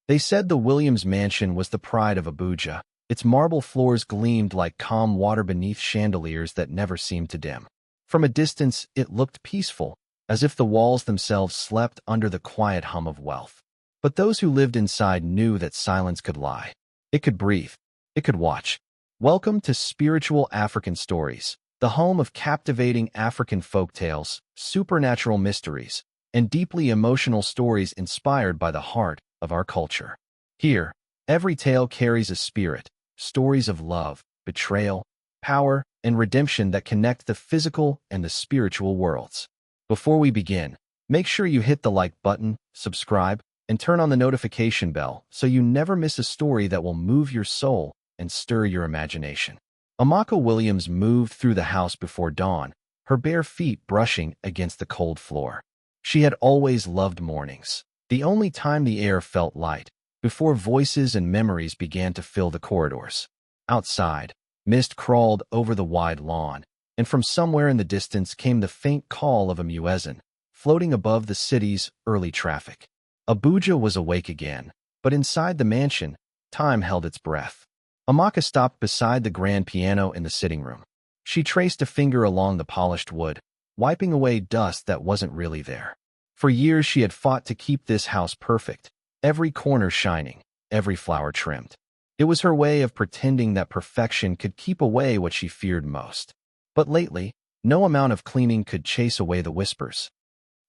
They said the Williams mansion was the pride of Abuja. Its marble floors gleamed like calm water beneath chandeliers that never seemed to dim. From a distance, it looked peaceful, as if the walls themselves slept under the quiet hum of wealth. But those who lived inside knew that silence could lie. It could breathe. It could watch. Welcome to Spiritual African Stories, the home of captivating African folktales, supernatural mysteries, and deeply emotional stories inspired by the heart of our culture. Here, every tale carries a spirit, stories of love, betrayal, power, and redemption that connect the physical and the spiritual worlds. Before we begin, make sure you hit the like button, subscribe, and turn on the notification bell so you never miss a story that will move your soul and stir your imagination. Amaka Williams moved through the house before dawn, her bare feet brushing against the cold floor. She had always loved mornings, the only time the air felt light, before voices and memories began to fill the corridors. Outside, mist crawled over the wide lawn, and from somewhere in the distance came the faint call of a muezzin, floating above the city's early traffic. Abuja was awake again, but inside the mansion, time held its breath. Amaka stopped beside the grand piano in the sitting room. She traced a finger along the polished wood, wiping away dust that wasn't really there. For years she had fought to keep this house perfect, every corner shining, every flower trimmed. It was her way of pretending that perfection could keep away what she feared most. But lately, no amount of cleaning could chase away the whispers.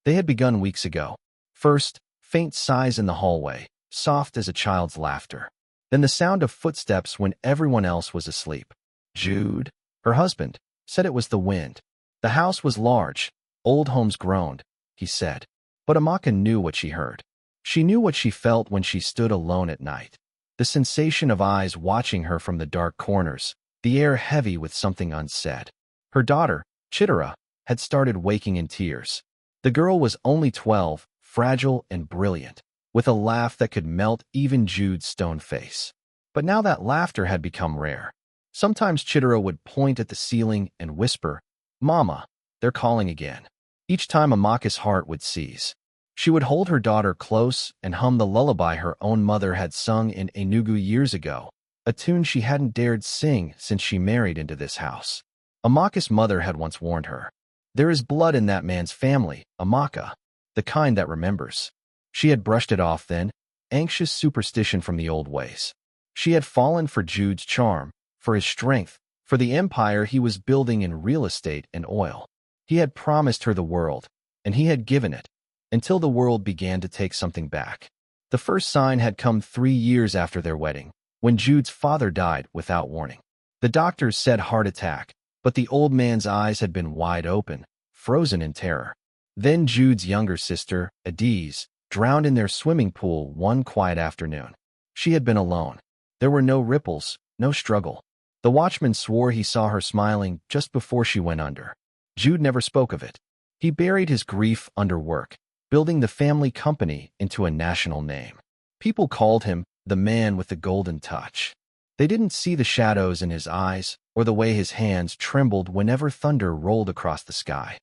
They had begun weeks ago. First, faint sighs in the hallway, soft as a child's laughter. Then the sound of footsteps when everyone else was asleep. Jude, her husband, said it was the wind. The house was large. Old homes groaned, he said. But Amaka knew what she heard. She knew what she felt when she stood alone at night. The sensation of eyes watching her from the dark corners, the air heavy with something unsaid. Her daughter, Chidera, had started waking in tears. The girl was only 12, fragile and brilliant, with a laugh that could melt even Jude's stone face. But now that laughter had become rare. Sometimes Chidera would point at the ceiling and whisper, "Mama, they're calling again." Each time Amaka's heart would seize. She would hold her daughter close and hum the lullaby her own mother had sung in Enugu years ago, a tune she hadn't dared sing since she married into this house. Amaka's mother had once warned her, "There is blood in that man's family, Amaka, the kind that remembers." She had brushed it off then, anxious superstition from the old ways. She had fallen for Jude's charm, for his strength, for the empire he was building in real estate and oil. He had promised her the world, and he had given it, until the world began to take something back. The first sign had come 3 years after their wedding, when Jude's father died without warning. The doctors said heart attack, but the old man's eyes had been wide open, frozen in terror. Then Jude's younger sister, Adiz, drowned in their swimming pool one quiet afternoon. She had been alone. There were no ripples, no struggle. The watchman swore he saw her smiling just before she went under. Jude never spoke of it. He buried his grief under work, building the family company into a national name. People called him the man with the golden touch. They didn't see the shadows in his eyes or the way his hands trembled whenever thunder rolled across the sky.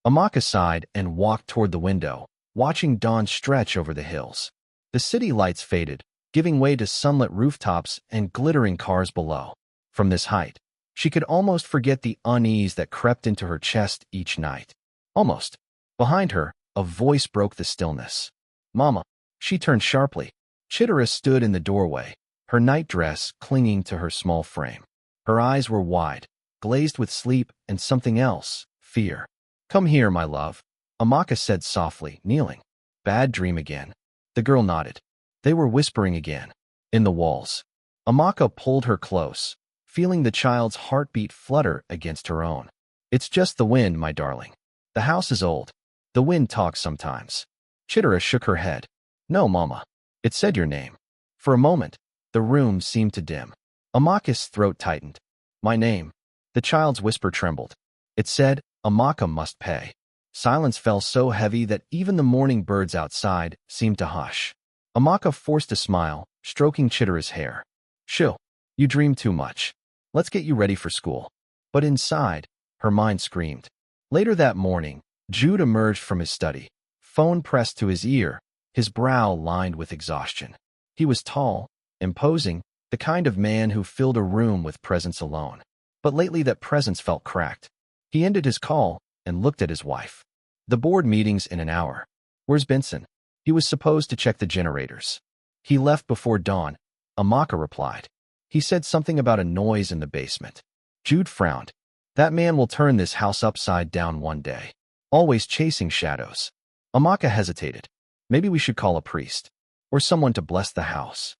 Amaka sighed and walked toward the window, watching dawn stretch over the hills. The city lights faded, giving way to sunlit rooftops and glittering cars below. From this height, she could almost forget the unease that crept into her chest each night. Almost. Behind her, a voice broke the stillness. "Mama." She turned sharply. Chidera stood in the doorway, her nightdress clinging to her small frame. Her eyes were wide, glazed with sleep and something else, fear. "Come here, my love," Amaka said softly, kneeling. "Bad dream again." The girl nodded. They were whispering again. In the walls. Amaka pulled her close, feeling the child's heartbeat flutter against her own. "It's just the wind, my darling. The house is old. The wind talks sometimes." Chidera shook her head. "No, Mama. It said your name." For a moment, the room seemed to dim. Amaka's throat tightened. "My name." The child's whisper trembled. It said, "Amaka must pay." Silence fell so heavy that even the morning birds outside seemed to hush. Amaka forced a smile, stroking Chidera's hair. "Shoo, you dream too much. Let's get you ready for school." But inside, her mind screamed. Later that morning, Jude emerged from his study, phone pressed to his ear, his brow lined with exhaustion. He was tall, imposing, the kind of man who filled a room with presence alone. But lately that presence felt cracked. He ended his call and looked at his wife. The board meeting's in an hour. Where's Benson? He was supposed to check the generators. He left before dawn, Amaka replied. He said something about a noise in the basement. Jude frowned. That man will turn this house upside down one day. Always chasing shadows. Amaka hesitated. Maybe we should call a priest. Or someone to bless the house.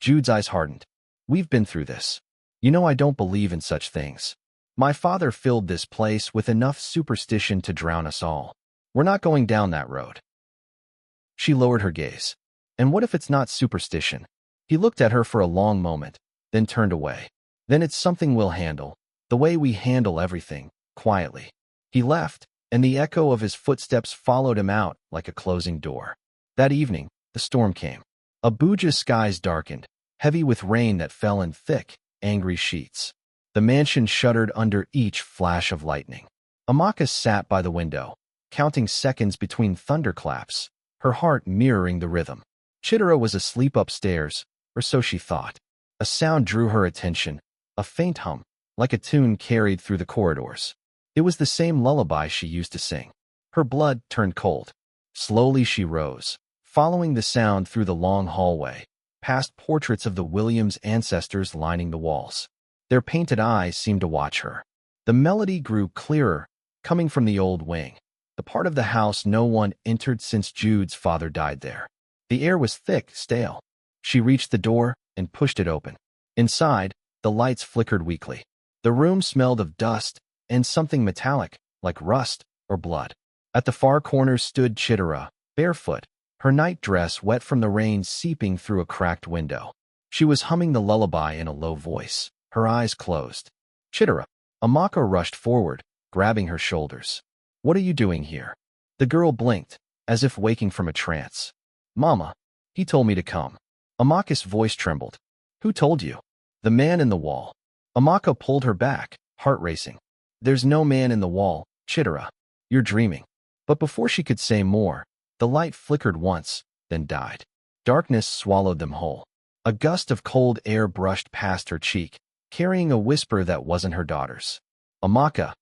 Jude's eyes hardened. We've been through this. You know I don't believe in such things. My father filled this place with enough superstition to drown us all. We're not going down that road. She lowered her gaze. And what if it's not superstition? He looked at her for a long moment, then turned away. Then it's something we'll handle, the way we handle everything, quietly. He left, and the echo of his footsteps followed him out like a closing door. That evening, the storm came. Abuja's skies darkened, heavy with rain that fell in thick, angry sheets. The mansion shuddered under each flash of lightning. Amaka sat by the window, counting seconds between thunderclaps, her heart mirroring the rhythm. Chidera was asleep upstairs, or so she thought. A sound drew her attention, a faint hum, like a tune carried through the corridors. It was the same lullaby she used to sing. Her blood turned cold. Slowly she rose, following the sound through the long hallway, past portraits of the Williams ancestors lining the walls. Their painted eyes seemed to watch her. The melody grew clearer, coming from the old wing, the part of the house no one entered since Jude's father died there. The air was thick, stale. She reached the door and pushed it open. Inside, the lights flickered weakly. The room smelled of dust and something metallic, like rust or blood. At the far corner stood Chidera, barefoot, her night dress wet from the rain seeping through a cracked window. She was humming the lullaby in a low voice, her eyes closed. Chidera. Amaka rushed forward, grabbing her shoulders. What are you doing here? The girl blinked, as if waking from a trance. Mama, he told me to come. Amaka's voice trembled. Who told you? The man in the wall. Amaka pulled her back, heart racing. There's no man in the wall, Chidera. You're dreaming. But before she could say more, the light flickered once, then died. Darkness swallowed them whole. A gust of cold air brushed past her cheek, carrying a whisper that wasn't her daughter's. Amaka.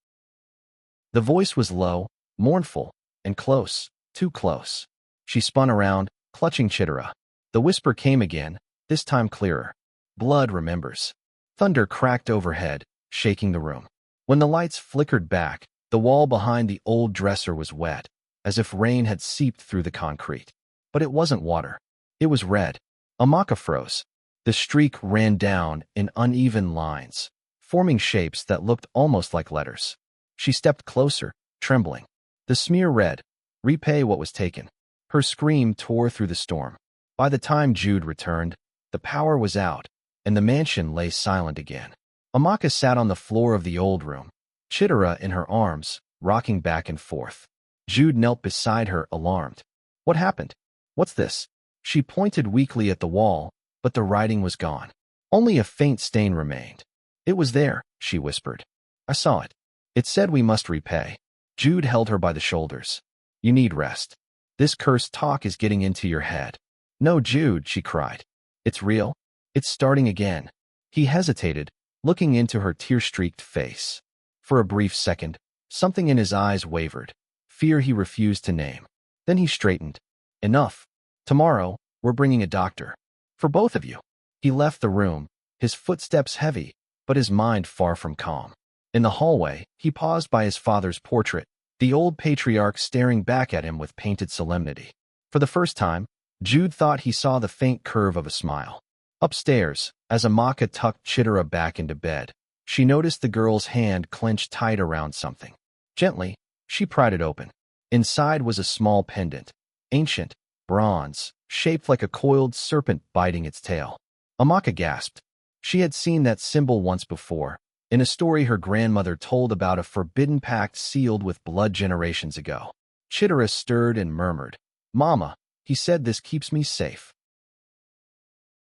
The voice was low, mournful, and close, too close. She spun around, clutching Chidera. The whisper came again, this time clearer. Blood remembers. Thunder cracked overhead, shaking the room. When the lights flickered back, the wall behind the old dresser was wet, as if rain had seeped through the concrete. But it wasn't water. It was red. Amaka froze. The streak ran down in uneven lines, forming shapes that looked almost like letters. She stepped closer, trembling. The smear read, "Repay what was taken." Her scream tore through the storm. By the time Jude returned, the power was out, and the mansion lay silent again. Amaka sat on the floor of the old room, Chidera in her arms, rocking back and forth. Jude knelt beside her, alarmed. What happened? What's this? She pointed weakly at the wall, but the writing was gone. Only a faint stain remained. It was there, she whispered. I saw it. It said we must repay. Jude held her by the shoulders. You need rest. This cursed talk is getting into your head. No, Jude, she cried. It's real. It's starting again. He hesitated, looking into her tear-streaked face. For a brief second, something in his eyes wavered, fear he refused to name. Then he straightened. Enough. Tomorrow, we're bringing a doctor. For both of you. He left the room, his footsteps heavy, but his mind far from calm. In the hallway, he paused by his father's portrait, the old patriarch staring back at him with painted solemnity. For the first time, Jude thought he saw the faint curve of a smile. Upstairs, as Amaka tucked Chidera back into bed, she noticed the girl's hand clenched tight around something. Gently, she pried it open. Inside was a small pendant, ancient, bronze, shaped like a coiled serpent biting its tail. Amaka gasped. She had seen that symbol once before, in a story her grandmother told about a forbidden pact sealed with blood generations ago. Chidera stirred and murmured, Mama, he said this keeps me safe.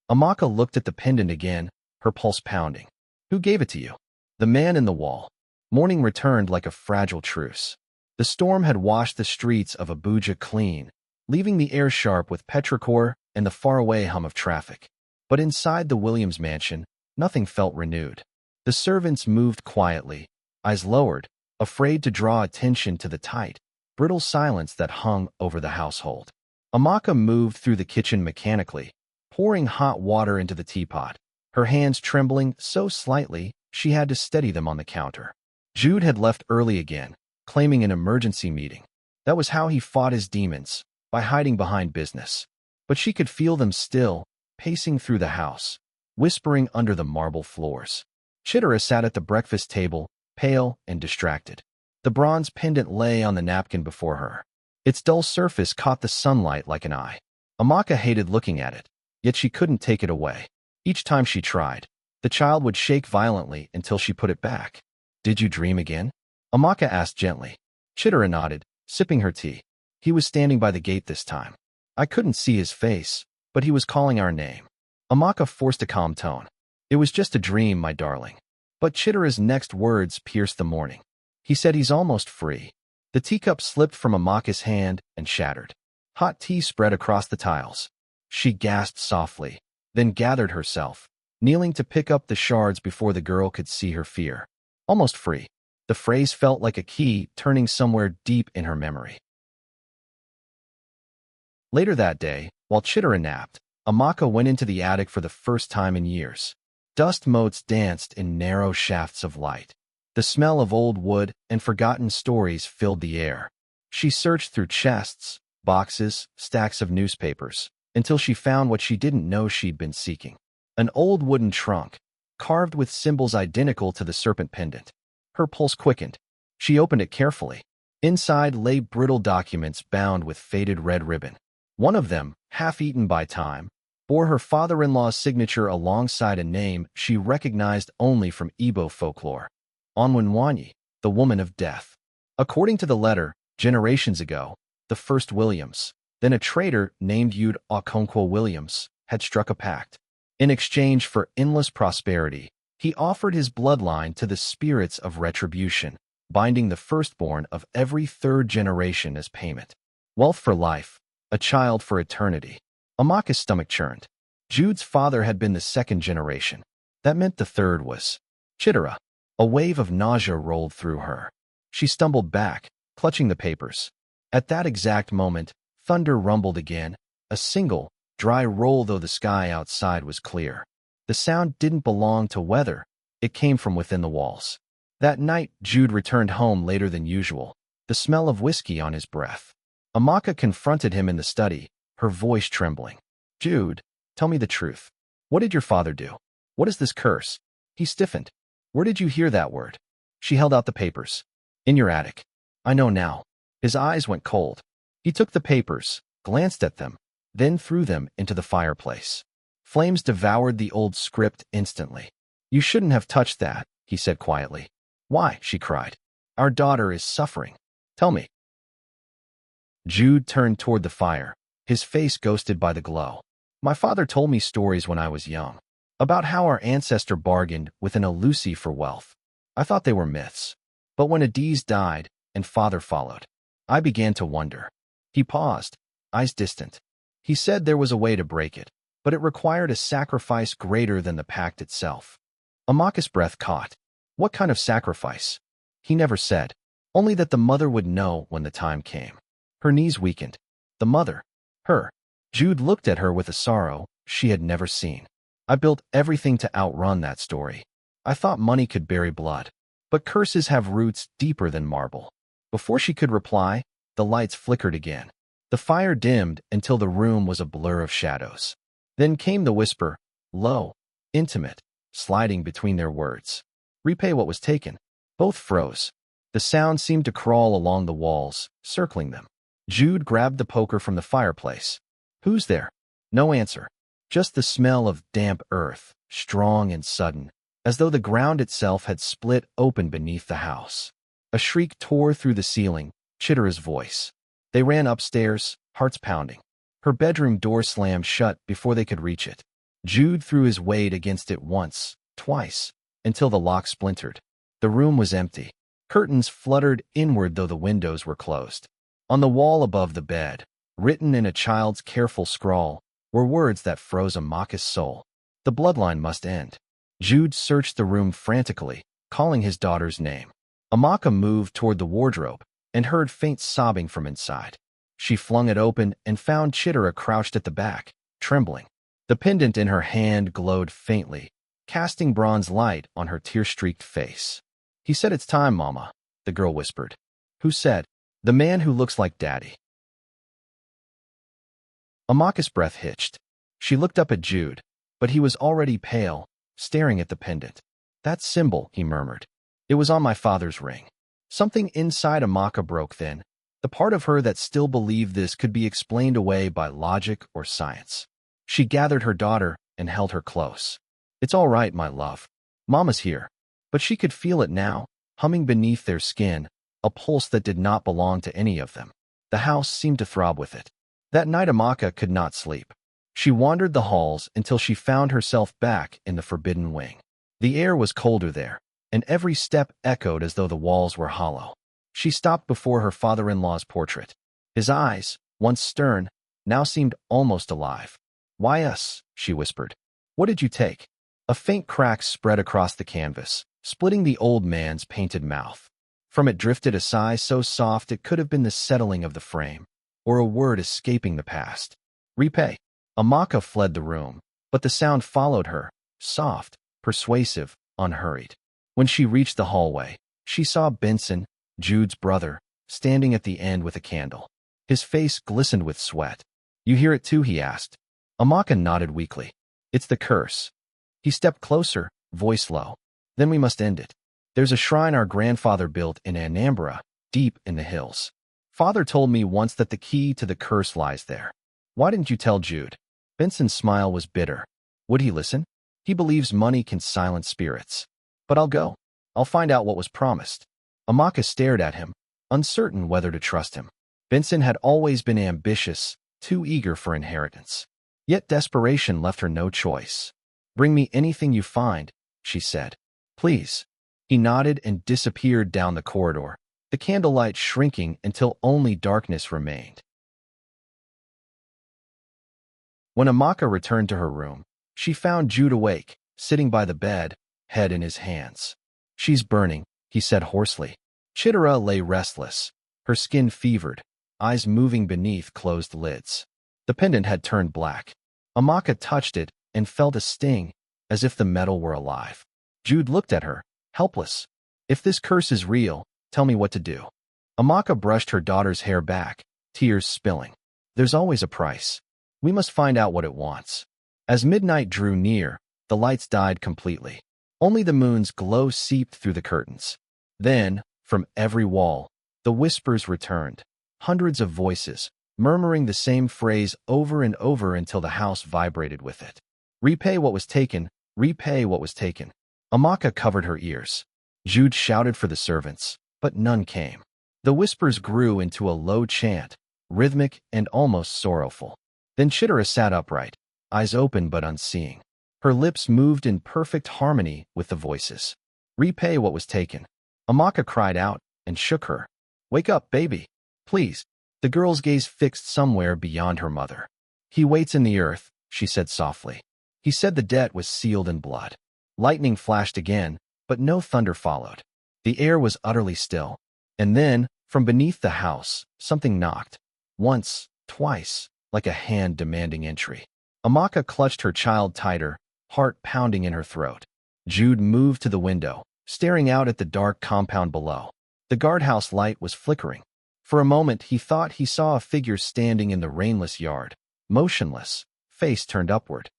Amaka looked at the pendant again, her pulse pounding. Who gave it to you? The man in the wall. Morning returned like a fragile truce. The storm had washed the streets of Abuja clean, leaving the air sharp with petrichor and the faraway hum of traffic. But inside the Williams mansion, nothing felt renewed. The servants moved quietly, eyes lowered, afraid to draw attention to the tight, brittle silence that hung over the household. Amaka moved through the kitchen mechanically, pouring hot water into the teapot, her hands trembling so slightly she had to steady them on the counter. Jude had left early again, claiming an emergency meeting. That was how he fought his demons, by hiding behind business. But she could feel them still, pacing through the house, whispering under the marble floors. Chidera sat at the breakfast table, pale and distracted. The bronze pendant lay on the napkin before her. Its dull surface caught the sunlight like an eye. Amaka hated looking at it, yet she couldn't take it away. Each time she tried, the child would shake violently until she put it back. "Did you dream again?" Amaka asked gently. Chidera nodded, sipping her tea. "He was standing by the gate this time. I couldn't see his face, but he was calling our name." Amaka forced a calm tone. "It was just a dream, my darling." But Chidera's next words pierced the morning. "He said he's almost free." The teacup slipped from Amaka's hand and shattered. Hot tea spread across the tiles. She gasped softly, then gathered herself, kneeling to pick up the shards before the girl could see her fear. Almost free. The phrase felt like a key turning somewhere deep in her memory. Later that day, while Chidera napped, Amaka went into the attic for the first time in years. Dust motes danced in narrow shafts of light. The smell of old wood and forgotten stories filled the air. She searched through chests, boxes, stacks of newspapers, until she found what she didn't know she'd been seeking. An old wooden trunk, carved with symbols identical to the serpent pendant. Her pulse quickened. She opened it carefully. Inside lay brittle documents bound with faded red ribbon. One of them, half-eaten by time, bore her father-in-law's signature alongside a name she recognized only from Igbo folklore. Onwunwanyi, the woman of death. According to the letter, generations ago, the first Williams, then a traitor named Jude Okonkwo Williams, had struck a pact. In exchange for endless prosperity, he offered his bloodline to the spirits of retribution, binding the firstborn of every third generation as payment. Wealth for life, a child for eternity. Amaka's stomach churned. Jude's father had been the second generation. That meant the third was Chidera. A wave of nausea rolled through her. She stumbled back, clutching the papers. At that exact moment, thunder rumbled again, a single, dry roll though the sky outside was clear. The sound didn't belong to weather. It came from within the walls. That night, Jude returned home later than usual, the smell of whiskey on his breath. Amaka confronted him in the study, her voice trembling. "Jude, tell me the truth. What did your father do? What is this curse?" He stiffened. "Where did you hear that word?" She held out the papers. "In your attic." "I know now." His eyes went cold. He took the papers, glanced at them, then threw them into the fireplace. Flames devoured the old script instantly. "You shouldn't have touched that," he said quietly. "Why?" she cried. "Our daughter is suffering. Tell me." Jude turned toward the fire, his face ghosted by the glow. "My father told me stories when I was young, about how our ancestor bargained with an Alusi for wealth. I thought they were myths. But when Adiz died, and father followed, I began to wonder." He paused, eyes distant. He said there was a way to break it, but it required a sacrifice greater than the pact itself. Amaka's breath caught. What kind of sacrifice? He never said, only that the mother would know when the time came. Her knees weakened. The mother. Her. Jude looked at her with a sorrow she had never seen. "I built everything to outrun that story. I thought money could bury blood. But curses have roots deeper than marble." Before she could reply, the lights flickered again. The fire dimmed until the room was a blur of shadows. Then came the whisper, low, intimate, sliding between their words. "Repay what was taken." Both froze. The sound seemed to crawl along the walls, circling them. Jude grabbed the poker from the fireplace. "Who's there?" No answer. Just the smell of damp earth, strong and sudden, as though the ground itself had split open beneath the house. A shriek tore through the ceiling, Chidera's voice. They ran upstairs, hearts pounding. Her bedroom door slammed shut before they could reach it. Jude threw his weight against it once, twice, until the lock splintered. The room was empty. Curtains fluttered inward though the windows were closed. On the wall above the bed, written in a child's careful scrawl, were words that froze Amaka's soul. The bloodline must end. Jude searched the room frantically, calling his daughter's name. Amaka moved toward the wardrobe and heard faint sobbing from inside. She flung it open and found Chidera crouched at the back, trembling. The pendant in her hand glowed faintly, casting bronze light on her tear-streaked face. "He said it's time, Mama," the girl whispered. "Who said?" "The man who looks like Daddy." Amaka's breath hitched. She looked up at Jude, but he was already pale, staring at the pendant. "That symbol," he murmured. "It was on my father's ring." Something inside Amaka broke then, the part of her that still believed this could be explained away by logic or science. She gathered her daughter and held her close. "It's all right, my love. Mama's here." But she could feel it now, humming beneath their skin, a pulse that did not belong to any of them. The house seemed to throb with it. That night Amaka could not sleep. She wandered the halls until she found herself back in the forbidden wing. The air was colder there, and every step echoed as though the walls were hollow. She stopped before her father-in-law's portrait. His eyes, once stern, now seemed almost alive. "Why us?" she whispered. "What did you take?" A faint crack spread across the canvas, splitting the old man's painted mouth. From it drifted a sigh so soft it could have been the settling of the frame, or a word escaping the past. "Repay." Amaka fled the room, but the sound followed her, soft, persuasive, unhurried. When she reached the hallway, she saw Benson, Jude's brother, standing at the end with a candle. His face glistened with sweat. "You hear it too?" he asked. Amaka nodded weakly. "It's the curse." He stepped closer, voice low. "Then we must end it. There's a shrine our grandfather built in Anambra, deep in the hills. Father told me once that the key to the curse lies there. Why didn't you tell Jude?" Benson's smile was bitter. Would he listen? He believes money can silence spirits. "But I'll go. I'll find out what was promised." Amaka stared at him, uncertain whether to trust him. Benson had always been ambitious, too eager for inheritance. Yet desperation left her no choice. "Bring me anything you find," she said. "Please." He nodded and disappeared down the corridor, the candlelight shrinking until only darkness remained. When Amaka returned to her room, she found Jude awake, sitting by the bed, head in his hands. "She's burning," he said hoarsely. Chidera lay restless, her skin fevered, eyes moving beneath closed lids. The pendant had turned black. Amaka touched it and felt a sting, as if the metal were alive. Jude looked at her, helpless. "If this curse is real, tell me what to do." Amaka brushed her daughter's hair back, tears spilling. "There's always a price. We must find out what it wants." As midnight drew near, the lights died completely. Only the moon's glow seeped through the curtains. Then, from every wall, the whispers returned. Hundreds of voices, murmuring the same phrase over and over until the house vibrated with it. "Repay what was taken, repay what was taken." Amaka covered her ears. Jude shouted for the servants, but none came. The whispers grew into a low chant, rhythmic and almost sorrowful. Then Chidera sat upright, eyes open but unseeing. Her lips moved in perfect harmony with the voices. "Repay what was taken." Amaka cried out and shook her. "Wake up, baby. Please." The girl's gaze fixed somewhere beyond her mother. "He waits in the earth," she said softly. "He said the debt was sealed in blood." Lightning flashed again, but no thunder followed. The air was utterly still. And then, from beneath the house, something knocked. Once, twice, like a hand demanding entry. Amaka clutched her child tighter, heart pounding in her throat. Jude moved to the window, staring out at the dark compound below. The guardhouse light was flickering. For a moment he thought he saw a figure standing in the rainless yard, motionless, face turned upward.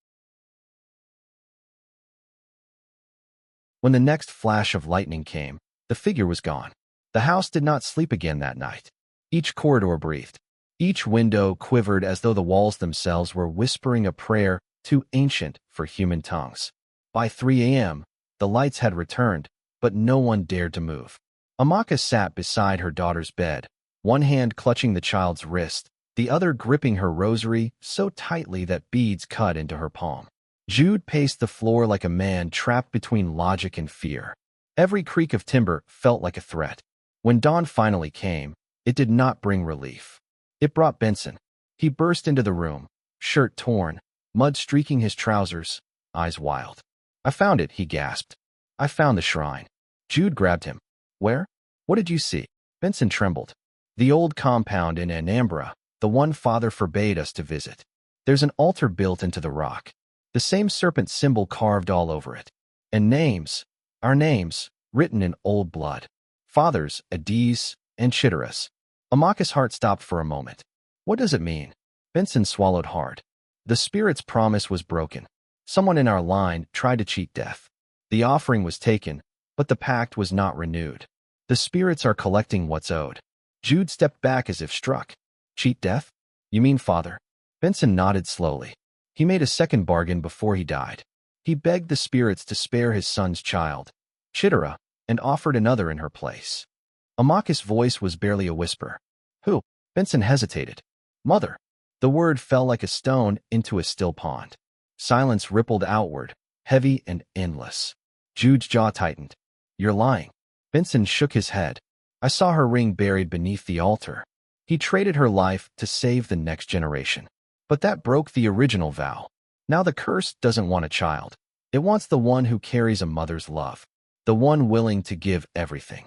When the next flash of lightning came, the figure was gone. The house did not sleep again that night. Each corridor breathed. Each window quivered as though the walls themselves were whispering a prayer too ancient for human tongues. By 3 a.m., the lights had returned, but no one dared to move. Amaka sat beside her daughter's bed, one hand clutching the child's wrist, the other gripping her rosary so tightly that beads cut into her palm. Jude paced the floor like a man trapped between logic and fear. Every creak of timber felt like a threat. When dawn finally came, it did not bring relief. It brought Benson. He burst into the room, shirt torn, mud streaking his trousers, eyes wild. I found it, he gasped. I found the shrine. Jude grabbed him. Where? What did you see? Benson trembled. The old compound in Anambra, the one father forbade us to visit. There's an altar built into the rock. The same serpent symbol carved all over it. And names, our names, written in old blood. Fathers, Adi's, and Chidera's. Amaka's heart stopped for a moment. What does it mean? Benson swallowed hard. The spirit's promise was broken. Someone in our line tried to cheat death. The offering was taken, but the pact was not renewed. The spirits are collecting what's owed. Jude stepped back as if struck. Cheat death? You mean father? Benson nodded slowly. He made a second bargain before he died. He begged the spirits to spare his son's child, Chidera, and offered another in her place. Amaka's voice was barely a whisper. Who? Benson hesitated. Mother. The word fell like a stone into a still pond. Silence rippled outward, heavy and endless. Jude's jaw tightened. You're lying. Benson shook his head. I saw her ring buried beneath the altar. He traded her life to save the next generation. But that broke the original vow. Now the curse doesn't want a child. It wants the one who carries a mother's love. The one willing to give everything.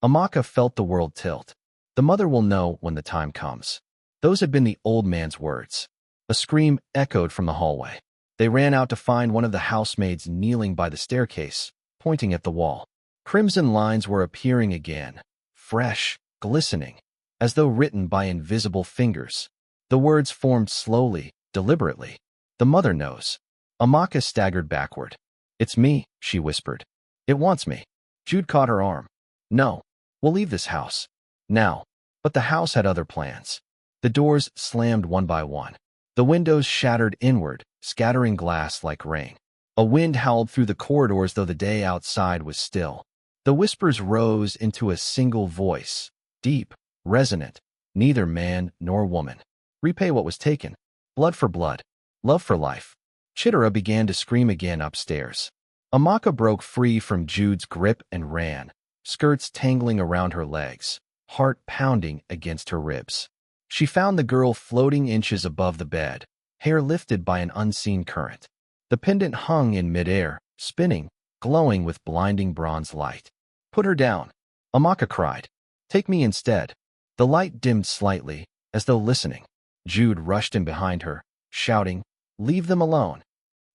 Amaka felt the world tilt. The mother will know when the time comes. Those had been the old man's words. A scream echoed from the hallway. They ran out to find one of the housemaids kneeling by the staircase, pointing at the wall. Crimson lines were appearing again, fresh, glistening, as though written by invisible fingers. The words formed slowly, deliberately. The mother knows. Amaka staggered backward. It's me, she whispered. It wants me. Jude caught her arm. No, we'll leave this house. Now. But the house had other plans. The doors slammed one by one. The windows shattered inward, scattering glass like rain. A wind howled through the corridors though the day outside was still. The whispers rose into a single voice, deep, resonant, neither man nor woman. Repay what was taken. Blood for blood. Love for life. Chidera began to scream again upstairs. Amaka broke free from Jude's grip and ran, skirts tangling around her legs, heart pounding against her ribs. She found the girl floating inches above the bed, hair lifted by an unseen current. The pendant hung in midair, spinning, glowing with blinding bronze light. Put her down. Amaka cried. Take me instead. The light dimmed slightly, as though listening. Jude rushed in behind her, shouting, Leave them alone.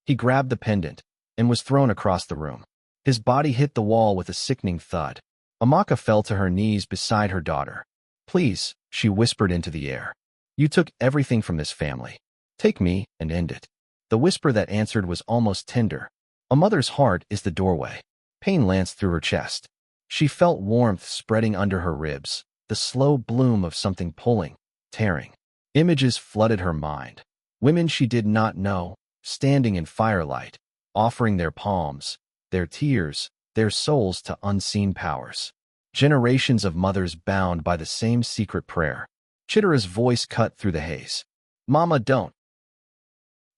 He grabbed the pendant and was thrown across the room. His body hit the wall with a sickening thud. Amaka fell to her knees beside her daughter. Please, she whispered into the air. You took everything from this family. Take me and end it. The whisper that answered was almost tender. A mother's heart is the doorway. Pain lanced through her chest. She felt warmth spreading under her ribs, the slow bloom of something pulling, tearing. Images flooded her mind. Women she did not know, standing in firelight, offering their palms, their tears, their souls to unseen powers. Generations of mothers bound by the same secret prayer. Chidera's voice cut through the haze. Mama, don't.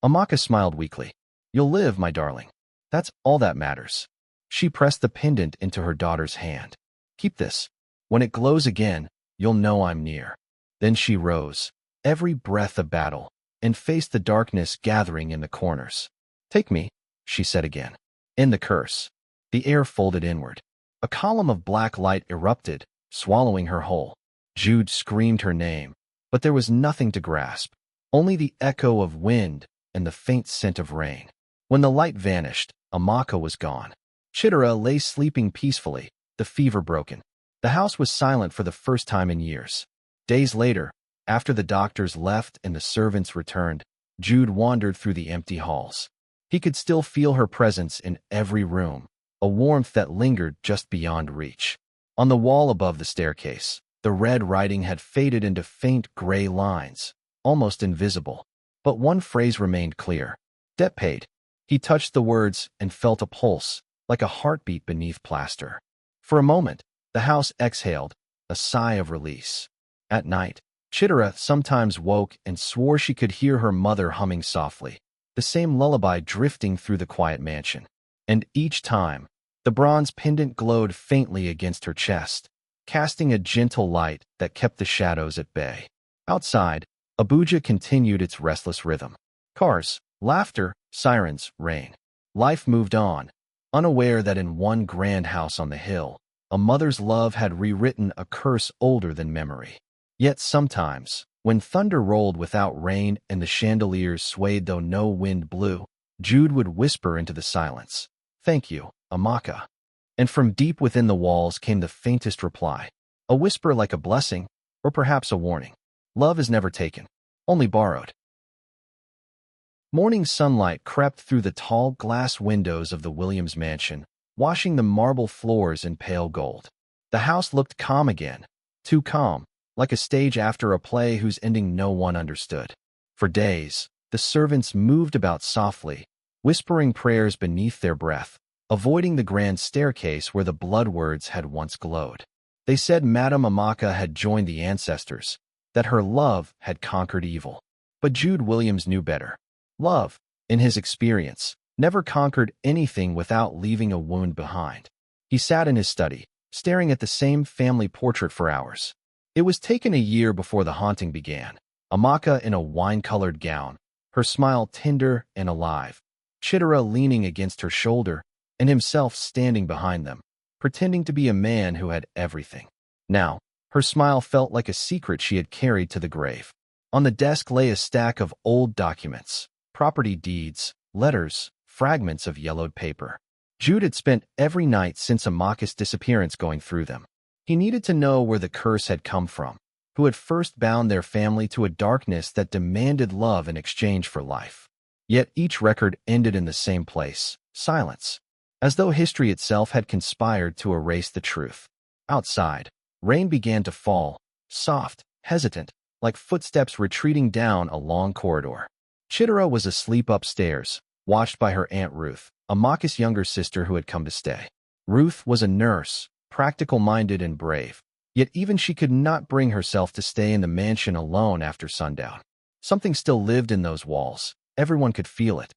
Amaka smiled weakly. You'll live, my darling. That's all that matters. She pressed the pendant into her daughter's hand. Keep this. When it glows again, you'll know I'm near. Then she rose, every breath a battle, and faced the darkness gathering in the corners. Take me, she said again. End the curse. The air folded inward. A column of black light erupted, swallowing her whole. Jude screamed her name, but there was nothing to grasp, only the echo of wind and the faint scent of rain. When the light vanished, Amaka was gone. Chidera lay sleeping peacefully, the fever broken. The house was silent for the first time in years. Days later, after the doctors left and the servants returned, Jude wandered through the empty halls. He could still feel her presence in every room, a warmth that lingered just beyond reach. On the wall above the staircase, the red writing had faded into faint gray lines, almost invisible. But one phrase remained clear. Debt paid. He touched the words and felt a pulse, like a heartbeat beneath plaster. For a moment, the house exhaled, a sigh of release. At night, Chidera sometimes woke and swore she could hear her mother humming softly, the same lullaby drifting through the quiet mansion. And each time, the bronze pendant glowed faintly against her chest, casting a gentle light that kept the shadows at bay. Outside, Abuja continued its restless rhythm. Cars, laughter, sirens, rain. Life moved on, unaware that in one grand house on the hill, a mother's love had rewritten a curse older than memory. Yet sometimes, when thunder rolled without rain and the chandeliers swayed though no wind blew, Jude would whisper into the silence, "Thank you, Amaka." And from deep within the walls came the faintest reply, a whisper like a blessing, or perhaps a warning. Love is never taken, only borrowed. Morning sunlight crept through the tall glass windows of the Williams mansion, washing the marble floors in pale gold. The house looked calm again, too calm, like a stage after a play whose ending no one understood. For days, the servants moved about softly, whispering prayers beneath their breath, avoiding the grand staircase where the blood words had once glowed. They said Madame Amaka had joined the ancestors, that her love had conquered evil. But Jude Williams knew better. Love, in his experience, never conquered anything without leaving a wound behind. He sat in his study, staring at the same family portrait for hours. It was taken a year before the haunting began. Amaka in a wine-colored gown, her smile tender and alive, Chidera leaning against her shoulder, and himself standing behind them, pretending to be a man who had everything. Now, her smile felt like a secret she had carried to the grave. On the desk lay a stack of old documents, property deeds, letters, fragments of yellowed paper. Jude had spent every night since Amaka's disappearance going through them. He needed to know where the curse had come from, who had first bound their family to a darkness that demanded love in exchange for life. Yet each record ended in the same place, silence, as though history itself had conspired to erase the truth. Outside, rain began to fall, soft, hesitant, like footsteps retreating down a long corridor. Chidera was asleep upstairs, watched by her Aunt Ruth, Amaka's younger sister who had come to stay. Ruth was a nurse, practical-minded and brave, yet even she could not bring herself to stay in the mansion alone after sundown. Something still lived in those walls. Everyone could feel it.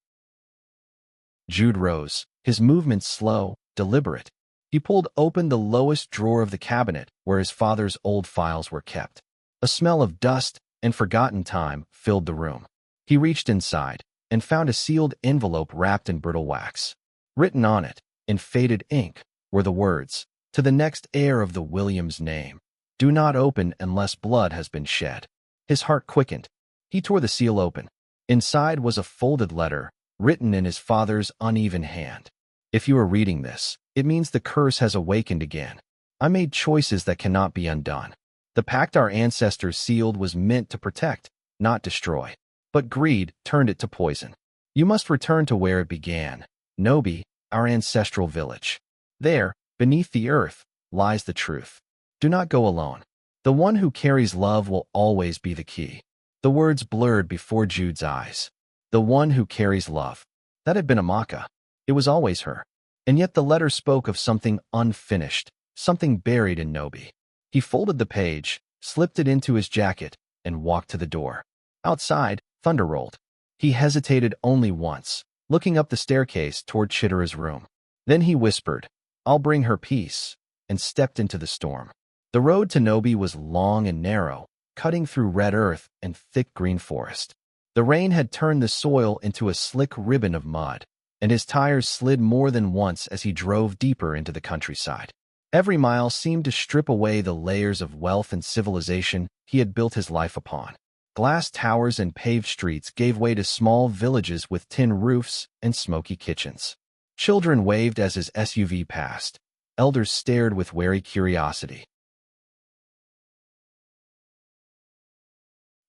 Jude rose, his movements slow, deliberate. He pulled open the lowest drawer of the cabinet where his father's old files were kept. A smell of dust and forgotten time filled the room. He reached inside and found a sealed envelope wrapped in brittle wax. Written on it, in faded ink, were the words, "To the next heir of the Williams name. Do not open unless blood has been shed." His heart quickened. He tore the seal open. Inside was a folded letter, written in his father's uneven hand. "If you are reading this, it means the curse has awakened again. I made choices that cannot be undone. The pact our ancestors sealed was meant to protect, not destroy. But greed turned it to poison. You must return to where it began, Nobi, our ancestral village. There, beneath the earth, lies the truth. Do not go alone. The one who carries love will always be the key." The words blurred before Jude's eyes. The one who carries love. That had been Amaka. It was always her. And yet the letter spoke of something unfinished, something buried in Nobi. He folded the page, slipped it into his jacket, and walked to the door. Outside, thunder rolled. He hesitated only once, looking up the staircase toward Chidera's room. Then he whispered, "I'll bring her peace," and stepped into the storm. The road to Nobi was long and narrow, cutting through red earth and thick green forest. The rain had turned the soil into a slick ribbon of mud, and his tires slid more than once as he drove deeper into the countryside. Every mile seemed to strip away the layers of wealth and civilization he had built his life upon. Glass towers and paved streets gave way to small villages with tin roofs and smoky kitchens. Children waved as his SUV passed. Elders stared with wary curiosity.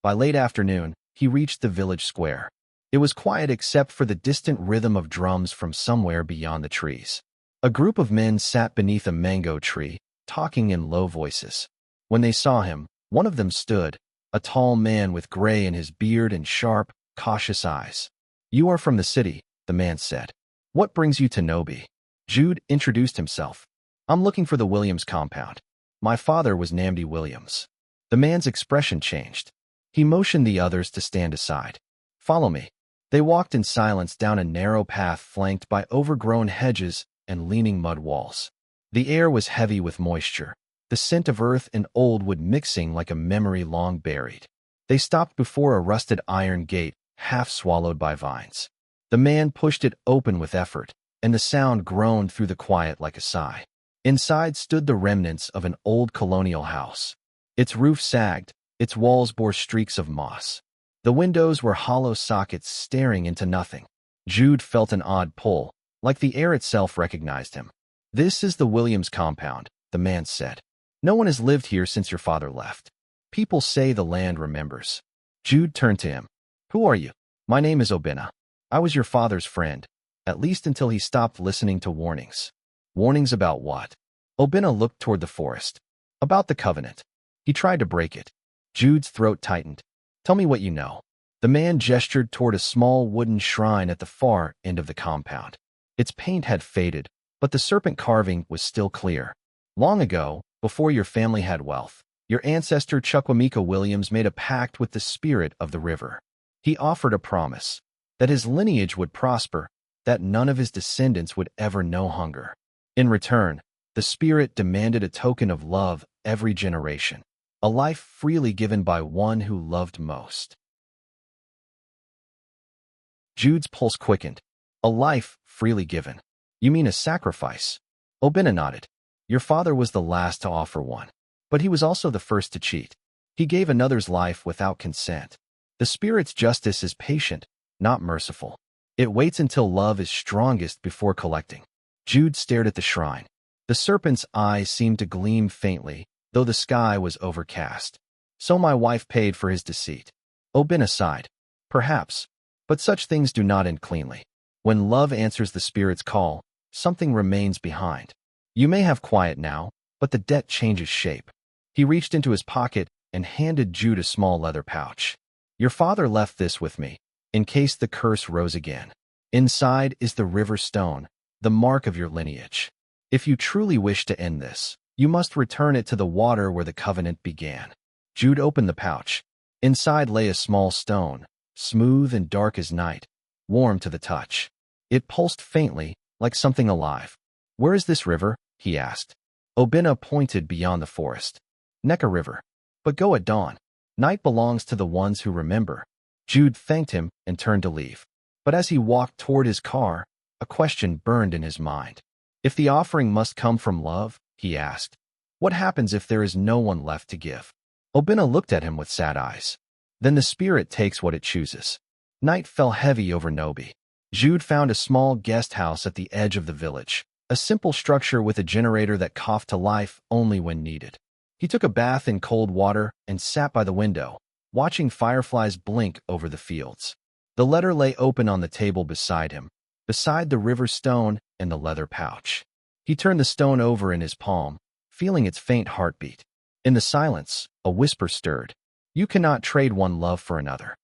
By late afternoon, he reached the village square. It was quiet except for the distant rhythm of drums from somewhere beyond the trees. A group of men sat beneath a mango tree, talking in low voices. When they saw him, one of them stood, a tall man with gray in his beard and sharp, cautious eyes. "You are from the city," the man said. "What brings you to Nobi?" Jude introduced himself. "I'm looking for the Williams compound. My father was Namdi Williams." The man's expression changed. He motioned the others to stand aside. "Follow me." They walked in silence down a narrow path flanked by overgrown hedges and leaning mud walls. The air was heavy with moisture, the scent of earth and old wood mixing like a memory long buried. They stopped before a rusted iron gate, half swallowed by vines. The man pushed it open with effort, and the sound groaned through the quiet like a sigh. Inside stood the remnants of an old colonial house. Its roof sagged, its walls bore streaks of moss. The windows were hollow sockets staring into nothing. Jude felt an odd pull, like the air itself recognized him. "This is the Williams compound," the man said. "No one has lived here since your father left. People say the land remembers." Jude turned to him. "Who are you?" "My name is Obina. I was your father's friend, at least until he stopped listening to warnings." "Warnings about what?" Obina looked toward the forest. "About the covenant. He tried to break it." Jude's throat tightened. "Tell me what you know." The man gestured toward a small wooden shrine at the far end of the compound. Its paint had faded, but the serpent carving was still clear. "Long ago, before your family had wealth, your ancestor Chukwamika Williams made a pact with the spirit of the river. He offered a promise that his lineage would prosper, that none of his descendants would ever know hunger. In return, the spirit demanded a token of love every generation, a life freely given by one who loved most." Jude's pulse quickened. "A life freely given. You mean a sacrifice?" Obina nodded. "Your father was the last to offer one, but he was also the first to cheat. He gave another's life without consent. The spirit's justice is patient, not merciful. It waits until love is strongest before collecting." Jude stared at the shrine. The serpent's eyes seemed to gleam faintly, though the sky was overcast. "So my wife paid for his deceit." Obina sighed. "Perhaps, but such things do not end cleanly. When love answers the spirit's call, something remains behind. You may have quiet now, but the debt changes shape." He reached into his pocket and handed Jude a small leather pouch. "Your father left this with me, in case the curse rose again. Inside is the river stone, the mark of your lineage. If you truly wish to end this, you must return it to the water where the covenant began." Jude opened the pouch. Inside lay a small stone, smooth and dark as night, warm to the touch. It pulsed faintly, like something alive. "Where is this river?" he asked. Obina pointed beyond the forest. "Neka River. But go at dawn. Night belongs to the ones who remember." Jude thanked him and turned to leave. But as he walked toward his car, a question burned in his mind. "If the offering must come from love," he asked, "what happens if there is no one left to give?" Obina looked at him with sad eyes. "Then the spirit takes what it chooses." Night fell heavy over Nobi. Jude found a small guest house at the edge of the village, a simple structure with a generator that coughed to life only when needed. He took a bath in cold water and sat by the window, watching fireflies blink over the fields. The letter lay open on the table beside him, beside the river stone and the leather pouch. He turned the stone over in his palm, feeling its faint heartbeat. In the silence, a whisper stirred. "You cannot trade one love for another."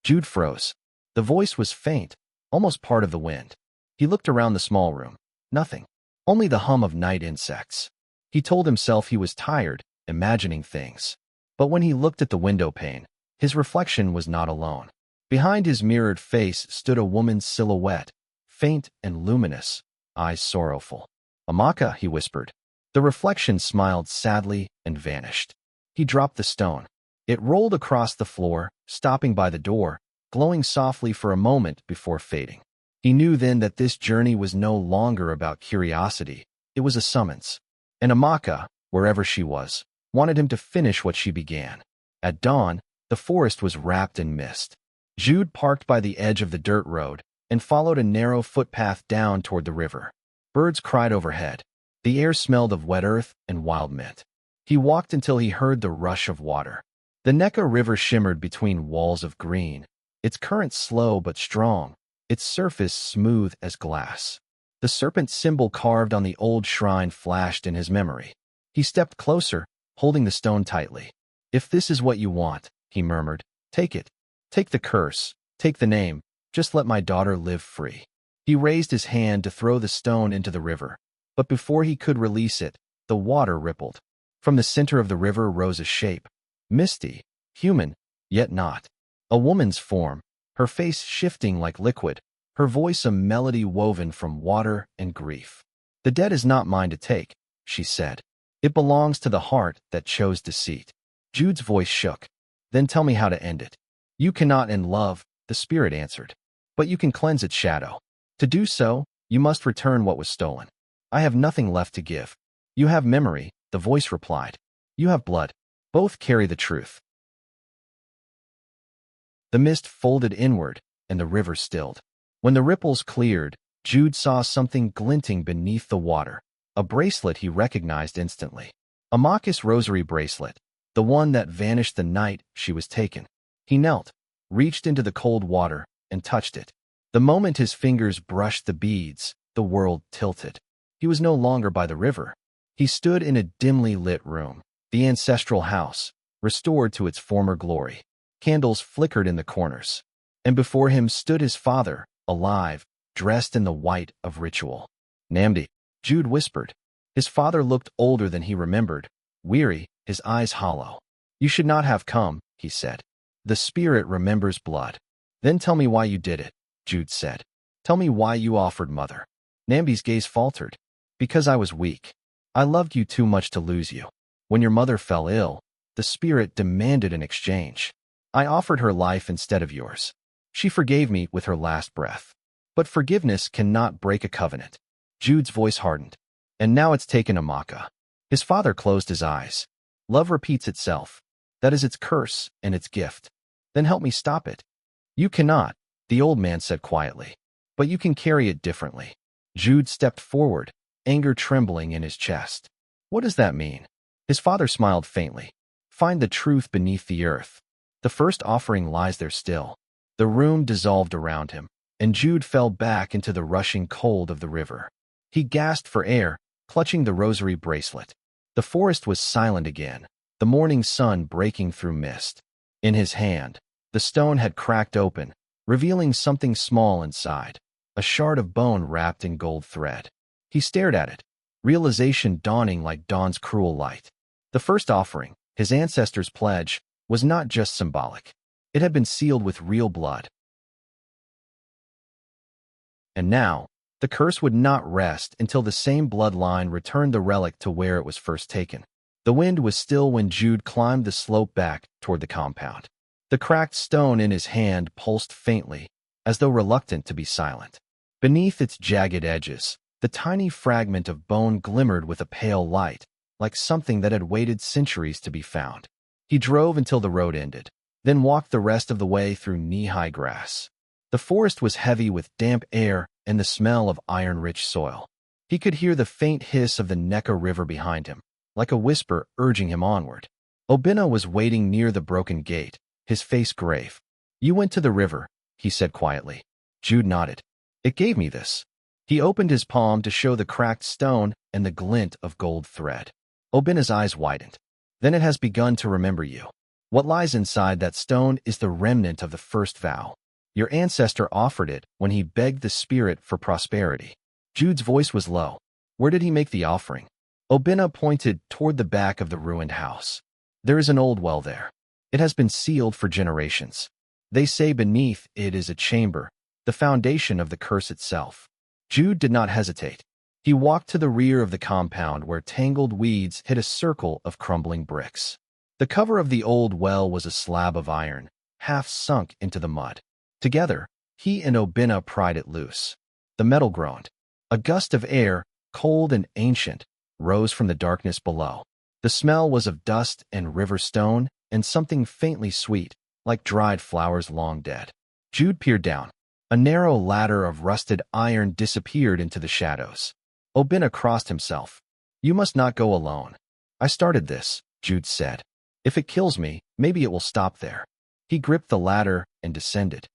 Jude froze. The voice was faint, almost part of the wind. He looked around the small room. Nothing. Only the hum of night insects. He told himself he was tired, imagining things. But when he looked at the window pane, his reflection was not alone. Behind his mirrored face stood a woman's silhouette, faint and luminous, eyes sorrowful. "Amaka," he whispered. The reflection smiled sadly and vanished. He dropped the stone. It rolled across the floor, stopping by the door, glowing softly for a moment before fading. He knew then that this journey was no longer about curiosity. It was a summons. And Amaka, wherever she was, wanted him to finish what she began. At dawn, the forest was wrapped in mist. Jude parked by the edge of the dirt road and followed a narrow footpath down toward the river. Birds cried overhead. The air smelled of wet earth and wild mint. He walked until he heard the rush of water. The Neka River shimmered between walls of green, its current slow but strong, its surface smooth as glass. The serpent symbol carved on the old shrine flashed in his memory. He stepped closer, holding the stone tightly. "If this is what you want," he murmured, "take it. Take the curse, take the name, just let my daughter live free." He raised his hand to throw the stone into the river, but before he could release it, the water rippled. From the center of the river rose a shape, misty, human, yet not. A woman's form, her face shifting like liquid, her voice a melody woven from water and grief. "The debt is not mine to take," she said. "It belongs to the heart that chose deceit." Jude's voice shook. Then tell me how to end it. You cannot end love, the spirit answered. But you can cleanse its shadow. To do so, you must return what was stolen. I have nothing left to give. You have memory, the voice replied. You have blood. Both carry the truth. The mist folded inward, and the river stilled. When the ripples cleared, Jude saw something glinting beneath the water, a bracelet he recognized instantly. Amaka's rosary bracelet, the one that vanished the night she was taken. He knelt, reached into the cold water, and touched it. The moment his fingers brushed the beads, the world tilted. He was no longer by the river. He stood in a dimly lit room, the ancestral house, restored to its former glory. Candles flickered in the corners. And before him stood his father, alive, dressed in the white of ritual. Namdi, Jude whispered. His father looked older than he remembered, weary, his eyes hollow. You should not have come, he said. The spirit remembers blood. Then tell me why you did it, Jude said. Tell me why you offered mother. Nambi's gaze faltered. Because I was weak. I loved you too much to lose you. When your mother fell ill, the spirit demanded an exchange. I offered her life instead of yours. She forgave me with her last breath. But forgiveness cannot break a covenant. Jude's voice hardened. And now it's taken Amaka. His father closed his eyes. Love repeats itself. That is its curse and its gift. Then help me stop it. You cannot, the old man said quietly. But you can carry it differently. Jude stepped forward, anger trembling in his chest. What does that mean? His father smiled faintly. Find the truth beneath the earth. The first offering lies there still. The room dissolved around him, and Jude fell back into the rushing cold of the river. He gasped for air, clutching the rosary bracelet. The forest was silent again, the morning sun breaking through mist. In his hand, the stone had cracked open, revealing something small inside, a shard of bone wrapped in gold thread. He stared at it, realization dawning like dawn's cruel light. The first offering, his ancestors' pledge, was not just symbolic. It had been sealed with real blood. And now, the curse would not rest until the same bloodline returned the relic to where it was first taken. The wind was still when Jude climbed the slope back toward the compound. The cracked stone in his hand pulsed faintly, as though reluctant to be silent. Beneath its jagged edges, the tiny fragment of bone glimmered with a pale light, like something that had waited centuries to be found. He drove until the road ended, then walked the rest of the way through knee-high grass. The forest was heavy with damp air and the smell of iron-rich soil. He could hear the faint hiss of the Neckar River behind him, like a whisper urging him onward. Obinna was waiting near the broken gate, his face grave. You went to the river, he said quietly. Jude nodded. It gave me this. He opened his palm to show the cracked stone and the glint of gold thread. Obinna's eyes widened. Then it has begun to remember you. What lies inside that stone is the remnant of the first vow. Your ancestor offered it when he begged the spirit for prosperity. Jude's voice was low. Where did he make the offering? Obinna pointed toward the back of the ruined house. There is an old well there. It has been sealed for generations. They say beneath it is a chamber, the foundation of the curse itself. Jude did not hesitate. He walked to the rear of the compound where tangled weeds hid a circle of crumbling bricks. The cover of the old well was a slab of iron, half sunk into the mud. Together, he and Obinna pried it loose. The metal groaned. A gust of air, cold and ancient, rose from the darkness below. The smell was of dust and river stone and something faintly sweet, like dried flowers long dead. Jude peered down. A narrow ladder of rusted iron disappeared into the shadows. Obinna crossed himself. You must not go alone. I started this, Jude said. If it kills me, maybe it will stop there. He gripped the ladder and descended.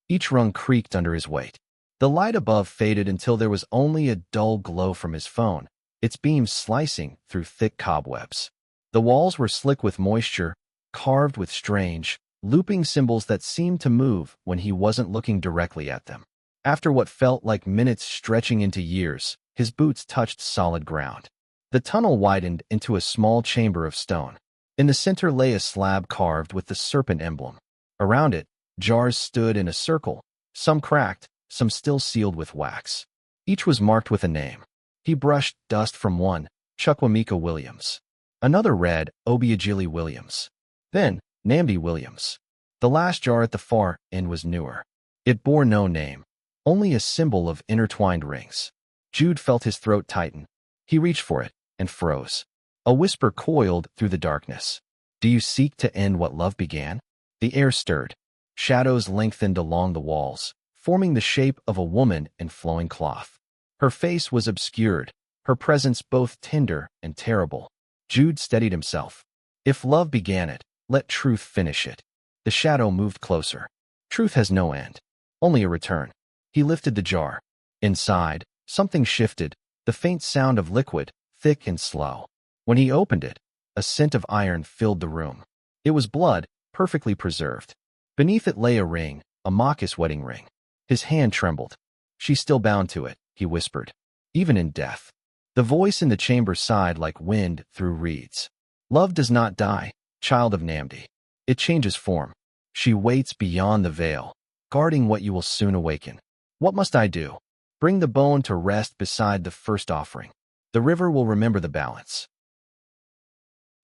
Each rung creaked under his weight. The light above faded until there was only a dull glow from his phone, its beams slicing through thick cobwebs. The walls were slick with moisture, carved with strange, looping symbols that seemed to move when he wasn't looking directly at them. After what felt like minutes stretching into years, his boots touched solid ground. The tunnel widened into a small chamber of stone. In the center lay a slab carved with the serpent emblem. Around it, jars stood in a circle, some cracked, some still sealed with wax. Each was marked with a name. He brushed dust from one, Chukwamika Williams. Another read, Obiagili Williams. Then, Namdi Williams. The last jar at the far end was newer. It bore no name, only a symbol of intertwined rings. Jude felt his throat tighten. He reached for it and froze. A whisper coiled through the darkness. Do you seek to end what love began? The air stirred. Shadows lengthened along the walls, forming the shape of a woman in flowing cloth. Her face was obscured, her presence both tender and terrible. Jude steadied himself. If love began it, let truth finish it. The shadow moved closer. Truth has no end, only a return. He lifted the jar. Inside, something shifted, the faint sound of liquid, thick and slow. When he opened it, a scent of iron filled the room. It was blood, perfectly preserved. Beneath it lay a ring, Amaka's wedding ring. His hand trembled. She's still bound to it, he whispered. Even in death. The voice in the chamber sighed like wind through reeds. Love does not die, child of Namdi. It changes form. She waits beyond the veil, guarding what you will soon awaken. What must I do? Bring the bone to rest beside the first offering. The river will remember the balance.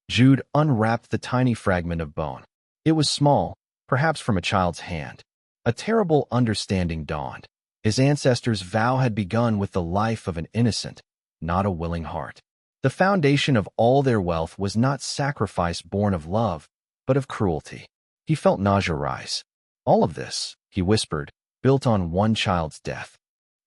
Jude unwrapped the tiny fragment of bone. It was small, perhaps from a child's hand. A terrible understanding dawned. His ancestors' vow had begun with the life of an innocent, not a willing heart. The foundation of all their wealth was not sacrifice born of love, but of cruelty. He felt nausea rise. All of this, he whispered, built on one child's death.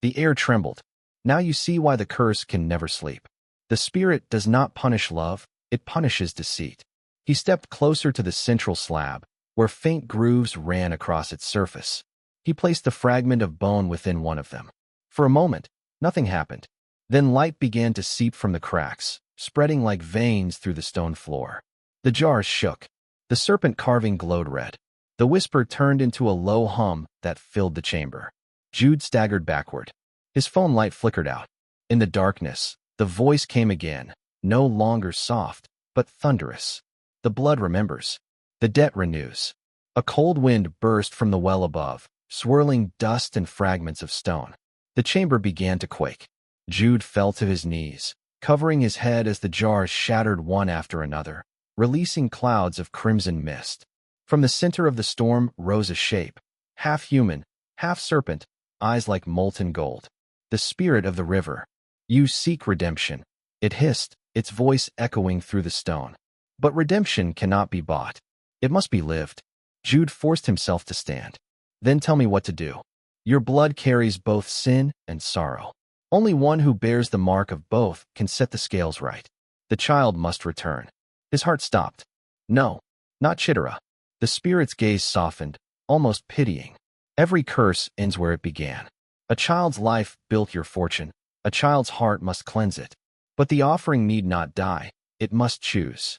The air trembled. Now you see why the curse can never sleep. The spirit does not punish love, it punishes deceit. He stepped closer to the central slab, where faint grooves ran across its surface. He placed the fragment of bone within one of them. For a moment, nothing happened. Then light began to seep from the cracks, spreading like veins through the stone floor. The jars shook. The serpent carving glowed red. The whisper turned into a low hum that filled the chamber. Jude staggered backward. His phone light flickered out. In the darkness, the voice came again, no longer soft, but thunderous. The blood remembers. The debt renews. A cold wind burst from the well above, swirling dust and fragments of stone. The chamber began to quake. Jude fell to his knees, covering his head as the jars shattered one after another, releasing clouds of crimson mist. From the center of the storm rose a shape, half human, half serpent, eyes like molten gold. The spirit of the river. You seek redemption. It hissed, its voice echoing through the stone. But redemption cannot be bought. It must be lived. Jude forced himself to stand. Then tell me what to do. Your blood carries both sin and sorrow. Only one who bears the mark of both can set the scales right. The child must return. His heart stopped. No, not Chidera. The spirit's gaze softened, almost pitying. Every curse ends where it began. A child's life built your fortune. A child's heart must cleanse it. But the offering need not die. It must choose.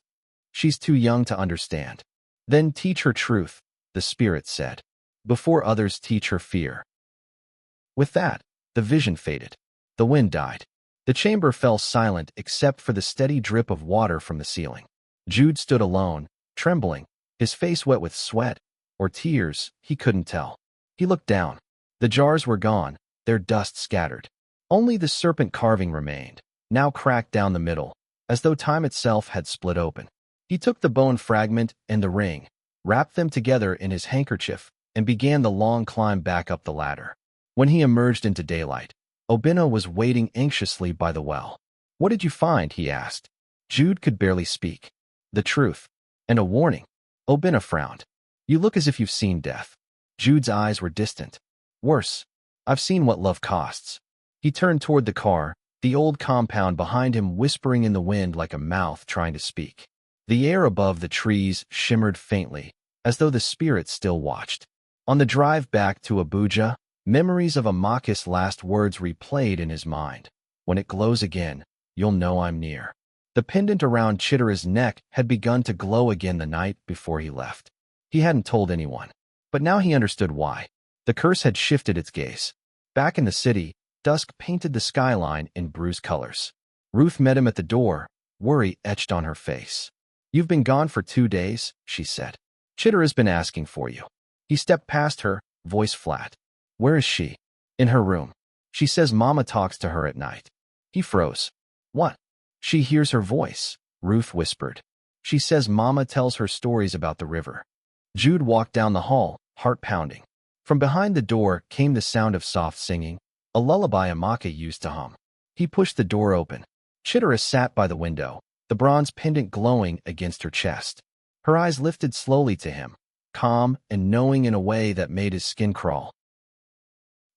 She's too young to understand. Then teach her truth, the spirit said, before others teach her fear. With that, the vision faded. The wind died. The chamber fell silent except for the steady drip of water from the ceiling. Jude stood alone, trembling, his face wet with sweat or tears, he couldn't tell. He looked down. The jars were gone, their dust scattered. Only the serpent carving remained, now cracked down the middle, as though time itself had split open. He took the bone fragment and the ring, wrapped them together in his handkerchief, and began the long climb back up the ladder. When he emerged into daylight, Obinna was waiting anxiously by the well. What did you find? He asked. Jude could barely speak. The truth. And a warning. Obinna frowned. You look as if you've seen death. Jude's eyes were distant. Worse. I've seen what love costs. He turned toward the car, the old compound behind him whispering in the wind like a mouth trying to speak. The air above the trees shimmered faintly, as though the spirit still watched. On the drive back to Abuja, memories of Amaka's last words replayed in his mind. When it glows again, you'll know I'm near. The pendant around Chidera's neck had begun to glow again the night before he left. He hadn't told anyone, but now he understood why. The curse had shifted its gaze. Back in the city, dusk painted the skyline in bruised colors. Ruth met him at the door, worry etched on her face. You've been gone for 2 days, she said. Chidera's been asking for you. He stepped past her, voice flat. Where is she? In her room. She says Mama talks to her at night. He froze. What? She hears her voice. Ruth whispered. She says Mama tells her stories about the river. Jude walked down the hall, heart pounding. From behind the door came the sound of soft singing, a lullaby Amaka used to hum. He pushed the door open. Chidera sat by the window, the bronze pendant glowing against her chest. Her eyes lifted slowly to him, calm and knowing in a way that made his skin crawl.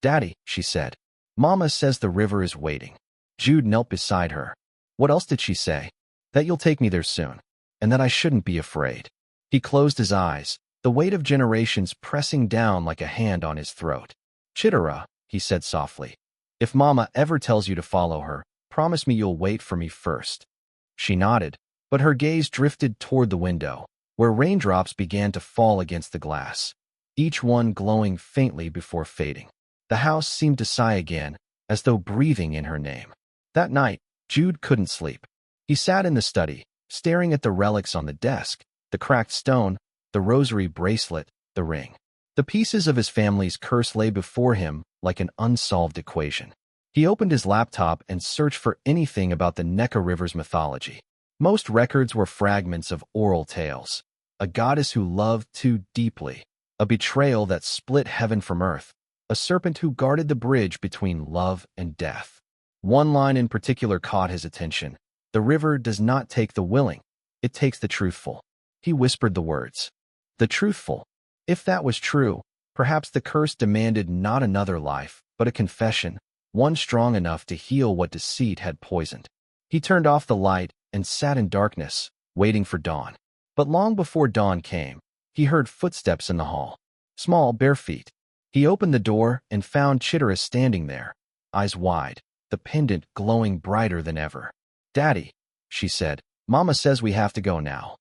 "Daddy," she said, "Mama says the river is waiting." Jude knelt beside her. "What else did she say?" "That you'll take me there soon, and that I shouldn't be afraid." He closed his eyes, the weight of generations pressing down like a hand on his throat. "Chidera," he said softly, "if Mama ever tells you to follow her, promise me you'll wait for me first." She nodded, but her gaze drifted toward the window, where raindrops began to fall against the glass, each one glowing faintly before fading. The house seemed to sigh again, as though breathing in her name. That night, Jude couldn't sleep. He sat in the study, staring at the relics on the desk, the cracked stone, the rosary bracelet, the ring. The pieces of his family's curse lay before him like an unsolved equation. He opened his laptop and searched for anything about the Necker River's mythology. Most records were fragments of oral tales. A goddess who loved too deeply, a betrayal that split heaven from earth, a serpent who guarded the bridge between love and death. One line in particular caught his attention. "The river does not take the willing, it takes the truthful." He whispered the words. The truthful. If that was true, perhaps the curse demanded not another life, but a confession, one strong enough to heal what deceit had poisoned. He turned off the light and sat in darkness, waiting for dawn. But long before dawn came, he heard footsteps in the hall. Small, bare feet. He opened the door and found Chidera standing there, eyes wide, the pendant glowing brighter than ever. "Daddy," she said, "Mama says we have to go now."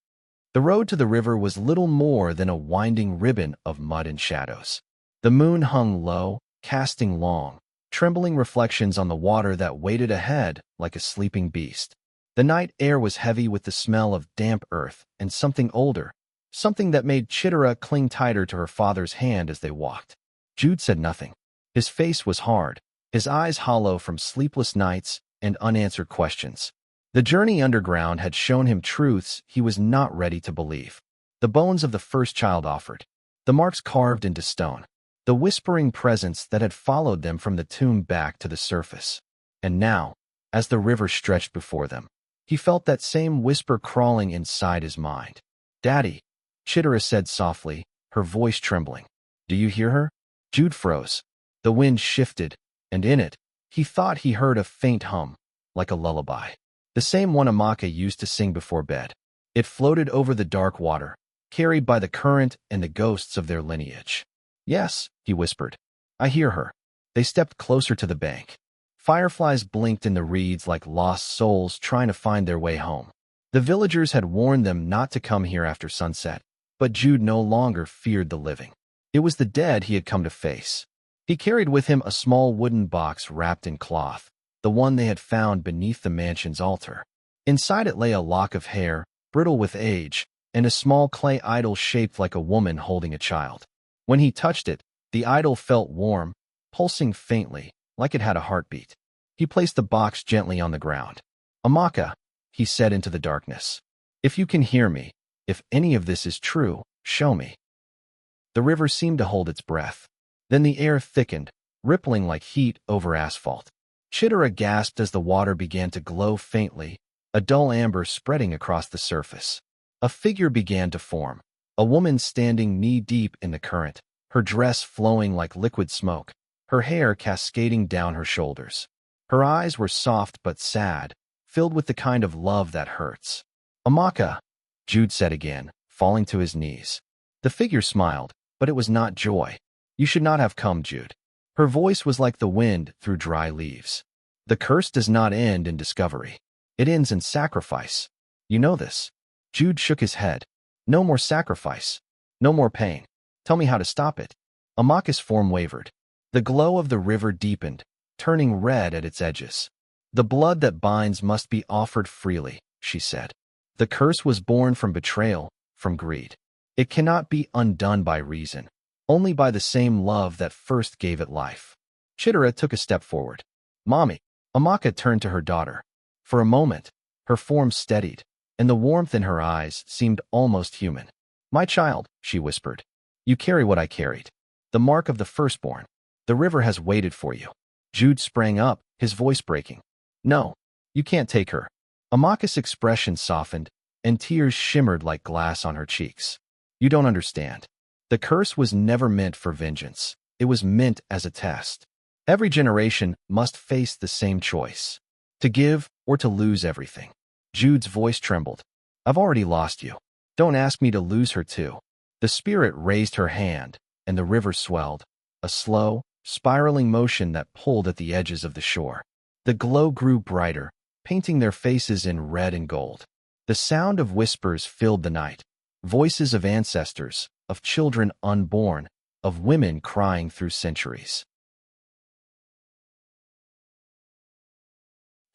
The road to the river was little more than a winding ribbon of mud and shadows. The moon hung low, casting long, trembling reflections on the water that waited ahead like a sleeping beast. The night air was heavy with the smell of damp earth and something older, something that made Chidera cling tighter to her father's hand as they walked. Jude said nothing. His face was hard, his eyes hollow from sleepless nights and unanswered questions. The journey underground had shown him truths he was not ready to believe. The bones of the first child offered, the marks carved into stone, the whispering presence that had followed them from the tomb back to the surface. And now, as the river stretched before them, he felt that same whisper crawling inside his mind. "Daddy," Chidera said softly, her voice trembling. "Do you hear her?" Jude froze. The wind shifted, and in it, he thought he heard a faint hum, like a lullaby. The same one Amaka used to sing before bed. It floated over the dark water, carried by the current and the ghosts of their lineage. "Yes," he whispered. "I hear her." They stepped closer to the bank. Fireflies blinked in the reeds like lost souls trying to find their way home. The villagers had warned them not to come here after sunset, but Jude no longer feared the living. It was the dead he had come to face. He carried with him a small wooden box wrapped in cloth, the one they had found beneath the mansion's altar. Inside it lay a lock of hair, brittle with age, and a small clay idol shaped like a woman holding a child. When he touched it, the idol felt warm, pulsing faintly, like it had a heartbeat. He placed the box gently on the ground. "Amaka," he said into the darkness, "if you can hear me, if any of this is true, show me." The river seemed to hold its breath. Then the air thickened, rippling like heat over asphalt. Chidera gasped as the water began to glow faintly, a dull amber spreading across the surface. A figure began to form, a woman standing knee-deep in the current, her dress flowing like liquid smoke, her hair cascading down her shoulders. Her eyes were soft but sad, filled with the kind of love that hurts. "Amaka," Jude said again, falling to his knees. The figure smiled, but it was not joy. "You should not have come, Jude." Her voice was like the wind through dry leaves. "The curse does not end in discovery. It ends in sacrifice. You know this." Jude shook his head. "No more sacrifice. No more pain. Tell me how to stop it." Amaka's form wavered. The glow of the river deepened, turning red at its edges. "The blood that binds must be offered freely," she said. "The curse was born from betrayal, from greed. It cannot be undone by reason, only by the same love that first gave it life." Chidera took a step forward. "Mommy." Amaka turned to her daughter. For a moment, her form steadied. and the warmth in her eyes seemed almost human. "My child," she whispered, "you carry what I carried. The mark of the firstborn. The river has waited for you." Jude sprang up, his voice breaking. "No, you can't take her." Amaka's expression softened, and tears shimmered like glass on her cheeks. "You don't understand. The curse was never meant for vengeance. It was meant as a test. Every generation must face the same choice, to give or to lose everything." Jude's voice trembled. "I've already lost you. Don't ask me to lose her too." The spirit raised her hand, and the river swelled, a slow, spiraling motion that pulled at the edges of the shore. The glow grew brighter, painting their faces in red and gold. The sound of whispers filled the night, voices of ancestors, of children unborn, of women crying through centuries.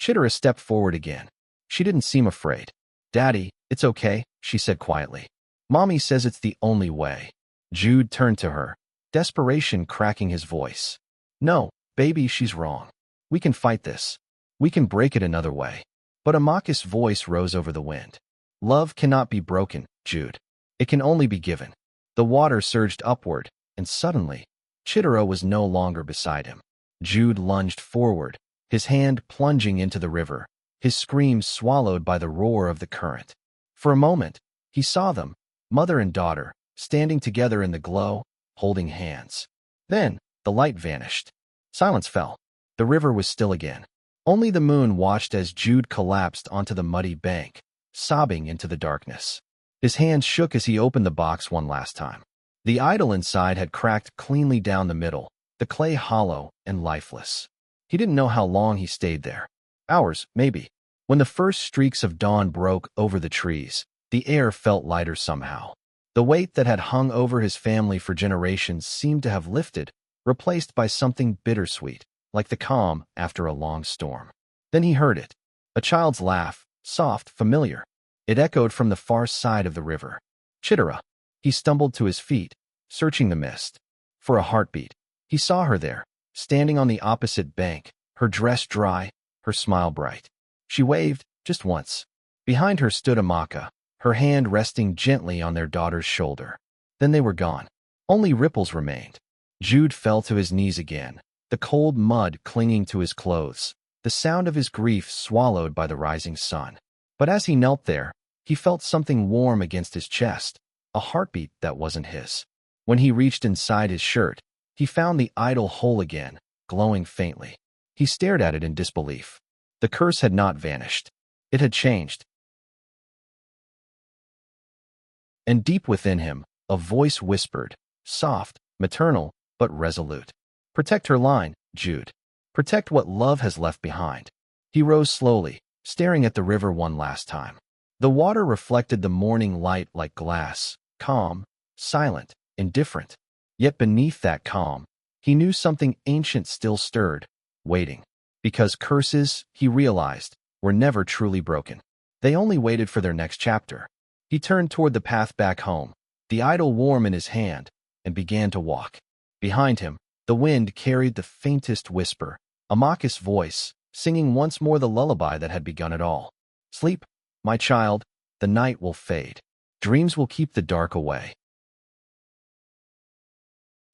Chidera stepped forward again. She didn't seem afraid. "Daddy, it's okay," she said quietly. "Mommy says it's the only way." Jude turned to her, desperation cracking his voice. "No, baby, she's wrong. We can fight this. We can break it another way." But Amaka's voice rose over the wind. "Love cannot be broken, Jude. It can only be given." The water surged upward, and suddenly, Chidera was no longer beside him. Jude lunged forward, his hand plunging into the river, his screams swallowed by the roar of the current. For a moment, he saw them, mother and daughter, standing together in the glow, holding hands. Then, the light vanished. Silence fell. The river was still again. Only the moon watched as Jude collapsed onto the muddy bank, sobbing into the darkness. His hands shook as he opened the box one last time. The idol inside had cracked cleanly down the middle, the clay hollow and lifeless. He didn't know how long he stayed there. Hours, maybe. When the first streaks of dawn broke over the trees, the air felt lighter somehow. The weight that had hung over his family for generations seemed to have lifted, replaced by something bittersweet, like the calm after a long storm. Then he heard it. A child's laugh, soft, familiar. It echoed from the far side of the river. "Chidera." He stumbled to his feet, searching the mist. For a heartbeat. He saw her there, standing on the opposite bank, her dress dry, her smile bright. She waved, just once. Behind her stood Amaka, her hand resting gently on their daughter's shoulder. Then they were gone. Only ripples remained. Jude fell to his knees again, the cold mud clinging to his clothes, the sound of his grief swallowed by the rising sun. But as he knelt there, he felt something warm against his chest, a heartbeat that wasn't his. When he reached inside his shirt, he found the idol whole again, glowing faintly. He stared at it in disbelief. The curse had not vanished. It had changed. And deep within him, a voice whispered, soft, maternal, but resolute. "Protect her line, Jude. Protect what love has left behind." He rose slowly, staring at the river one last time. The water reflected the morning light like glass, calm, silent, indifferent. Yet beneath that calm, he knew something ancient still stirred, waiting. Because curses, he realized, were never truly broken. They only waited for their next chapter. He turned toward the path back home, the idol warm in his hand, and began to walk. Behind him, the wind carried the faintest whisper, Amaka's voice, singing once more the lullaby that had begun it all. "Sleep, my child, the night will fade. Dreams will keep the dark away."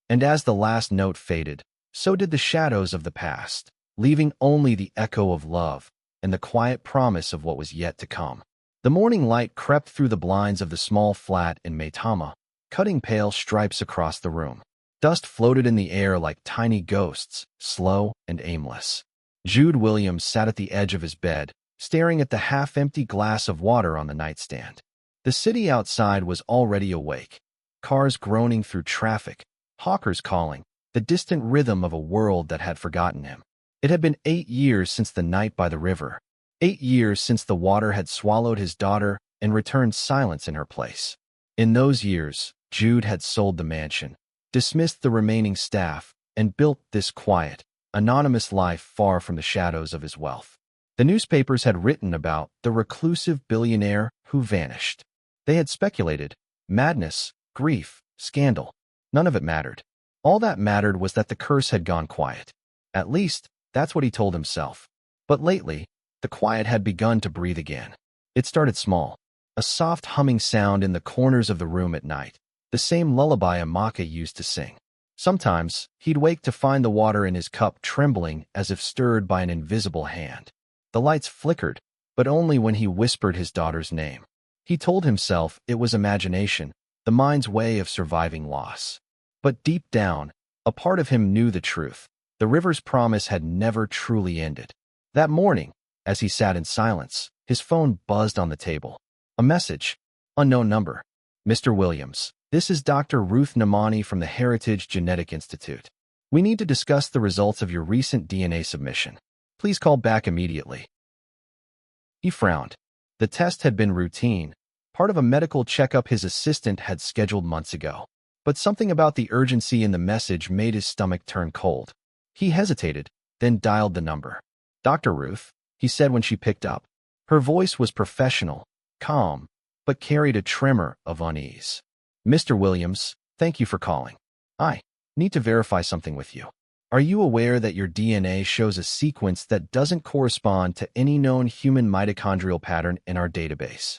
And as the last note faded, so did the shadows of the past, leaving only the echo of love and the quiet promise of what was yet to come. The morning light crept through the blinds of the small flat in Maitama, cutting pale stripes across the room. Dust floated in the air like tiny ghosts, slow and aimless. Jude Williams sat at the edge of his bed, staring at the half-empty glass of water on the nightstand. The city outside was already awake, cars groaning through traffic, hawkers calling, the distant rhythm of a world that had forgotten him. It had been 8 years since the night by the river, 8 years since the water had swallowed his daughter and returned silence in her place. In those years, Jude had sold the mansion, dismissed the remaining staff, and built this quiet, anonymous life far from the shadows of his wealth. The newspapers had written about the reclusive billionaire who vanished. They had speculated, madness, grief, scandal. None of it mattered. All that mattered was that the curse had gone quiet. At least, that's what he told himself. But lately, the quiet had begun to breathe again. It started small, a soft humming sound in the corners of the room at night, the same lullaby Amaka used to sing. Sometimes, he'd wake to find the water in his cup trembling as if stirred by an invisible hand. The lights flickered, but only when he whispered his daughter's name. He told himself it was imagination, the mind's way of surviving loss. But deep down, a part of him knew the truth. The river's promise had never truly ended. That morning, as he sat in silence, his phone buzzed on the table. A message. Unknown number. Mr. Williams, this is Dr. Ruth Namani from the Heritage Genetic Institute. We need to discuss the results of your recent DNA submission. Please call back immediately. He frowned. The test had been routine, part of a medical checkup his assistant had scheduled months ago. But something about the urgency in the message made his stomach turn cold. He hesitated, then dialed the number. Dr. Ruth, he said when she picked up. Her voice was professional, calm, but carried a tremor of unease. Mr. Williams, thank you for calling. I need to verify something with you. Are you aware that your DNA shows a sequence that doesn't correspond to any known human mitochondrial pattern in our database?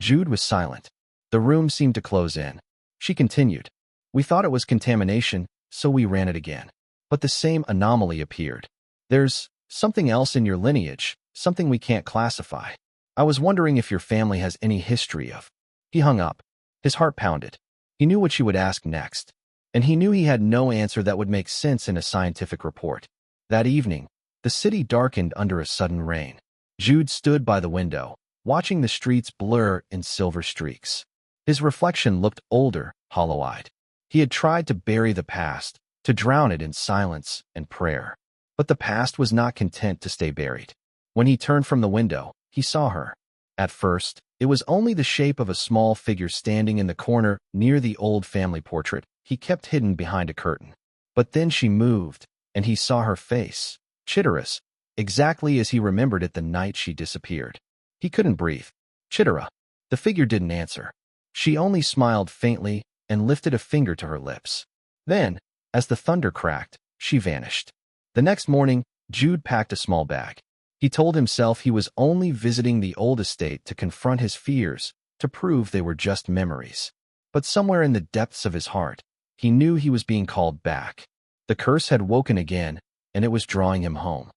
Jude was silent. The room seemed to close in. She continued. We thought it was contamination, so we ran it again. But the same anomaly appeared. There's something else in your lineage, something we can't classify. I was wondering if your family has any history of. He hung up. His heart pounded. He knew what she would ask next, and he knew he had no answer that would make sense in a scientific report. That evening, the city darkened under a sudden rain. Jude stood by the window, watching the streets blur in silver streaks. His reflection looked older, hollow-eyed. He had tried to bury the past, to drown it in silence and prayer. But the past was not content to stay buried. When he turned from the window, he saw her. At first, it was only the shape of a small figure standing in the corner near the old family portrait he kept hidden behind a curtain. But then she moved, and he saw her face, Chidera's, exactly as he remembered it the night she disappeared. He couldn't breathe. Chidera. The figure didn't answer. She only smiled faintly and lifted a finger to her lips. Then, as the thunder cracked, she vanished. The next morning, Jude packed a small bag. He told himself he was only visiting the old estate to confront his fears, to prove they were just memories. But somewhere in the depths of his heart, he knew he was being called back. The curse had woken again, and it was drawing him home.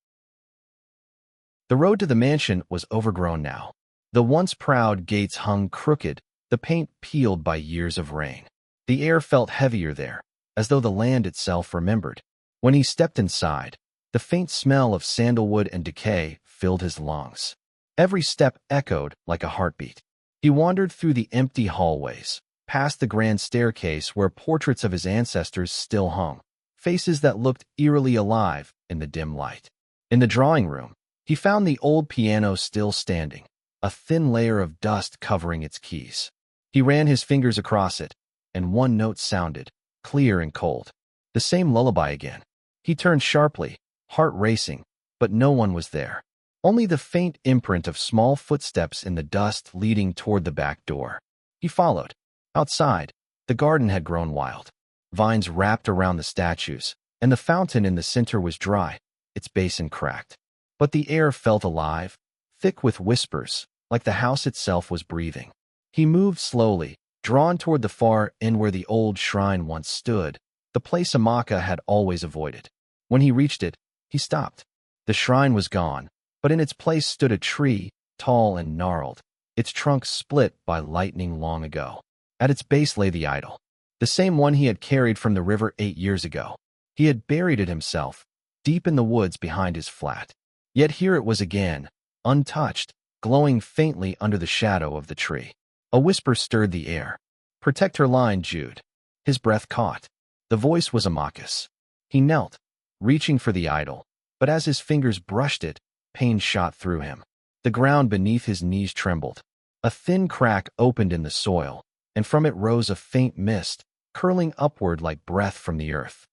The road to the mansion was overgrown now. The once proud gates hung crooked, the paint peeled by years of rain. The air felt heavier there, as though the land itself remembered. When he stepped inside, the faint smell of sandalwood and decay filled his lungs. Every step echoed like a heartbeat. He wandered through the empty hallways, past the grand staircase where portraits of his ancestors still hung, faces that looked eerily alive in the dim light. In the drawing room, he found the old piano still standing, a thin layer of dust covering its keys. He ran his fingers across it, and one note sounded, clear and cold. The same lullaby again. He turned sharply, heart racing, but no one was there. Only the faint imprint of small footsteps in the dust leading toward the back door. He followed. Outside, the garden had grown wild. Vines wrapped around the statues, and the fountain in the center was dry, its basin cracked. But the air felt alive, thick with whispers, like the house itself was breathing. He moved slowly, drawn toward the far end where the old shrine once stood, the place Amaka had always avoided. When he reached it, he stopped. The shrine was gone, but in its place stood a tree, tall and gnarled, its trunk split by lightning long ago. At its base lay the idol, the same one he had carried from the river 8 years ago. He had buried it himself, deep in the woods behind his flat. Yet here it was again, untouched, glowing faintly under the shadow of the tree. A whisper stirred the air. Protect her line, Jude. His breath caught. The voice was Amaka's. He knelt, reaching for the idol, but as his fingers brushed it, pain shot through him. The ground beneath his knees trembled. A thin crack opened in the soil, and from it rose a faint mist, curling upward like breath from the earth.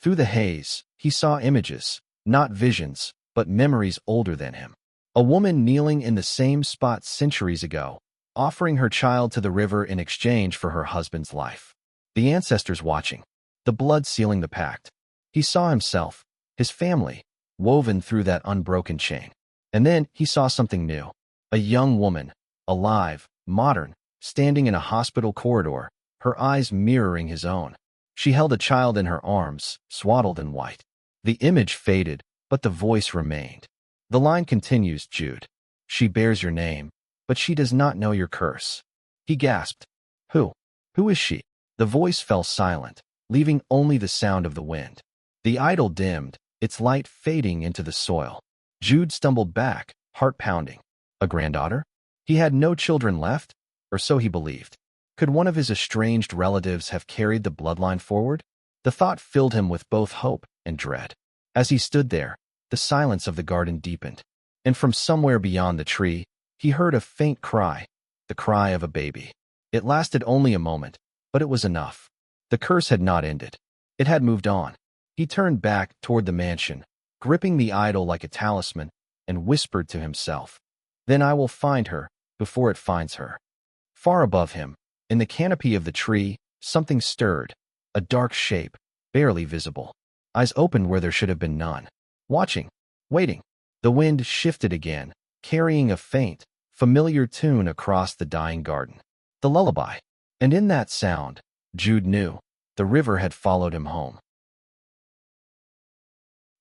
Through the haze, he saw images, not visions, but memories older than him. A woman kneeling in the same spot centuries ago, offering her child to the river in exchange for her husband's life. The ancestors watching, the blood sealing the pact. He saw himself, his family, woven through that unbroken chain. And then he saw something new. A young woman, alive, modern, standing in a hospital corridor, her eyes mirroring his own. She held a child in her arms, swaddled in white. The image faded, but the voice remained. The line continues, Jude. She bears your name, but she does not know your curse. He gasped. Who? Who is she? The voice fell silent, leaving only the sound of the wind. The idol dimmed, its light fading into the soil. Jude stumbled back, heart pounding. A granddaughter? He had no children left, or so he believed. Could one of his estranged relatives have carried the bloodline forward? The thought filled him with both hope and dread. As he stood there, the silence of the garden deepened, and from somewhere beyond the tree, he heard a faint cry, the cry of a baby. It lasted only a moment, but it was enough. The curse had not ended. It had moved on. He turned back toward the mansion, gripping the idol like a talisman, and whispered to himself, "Then I will find her, before it finds her." Far above him, in the canopy of the tree, something stirred, a dark shape, barely visible. Eyes opened where there should have been none. Watching, waiting. The wind shifted again, carrying a faint, familiar tune across the dying garden. The lullaby. And in that sound, Jude knew, the river had followed him home.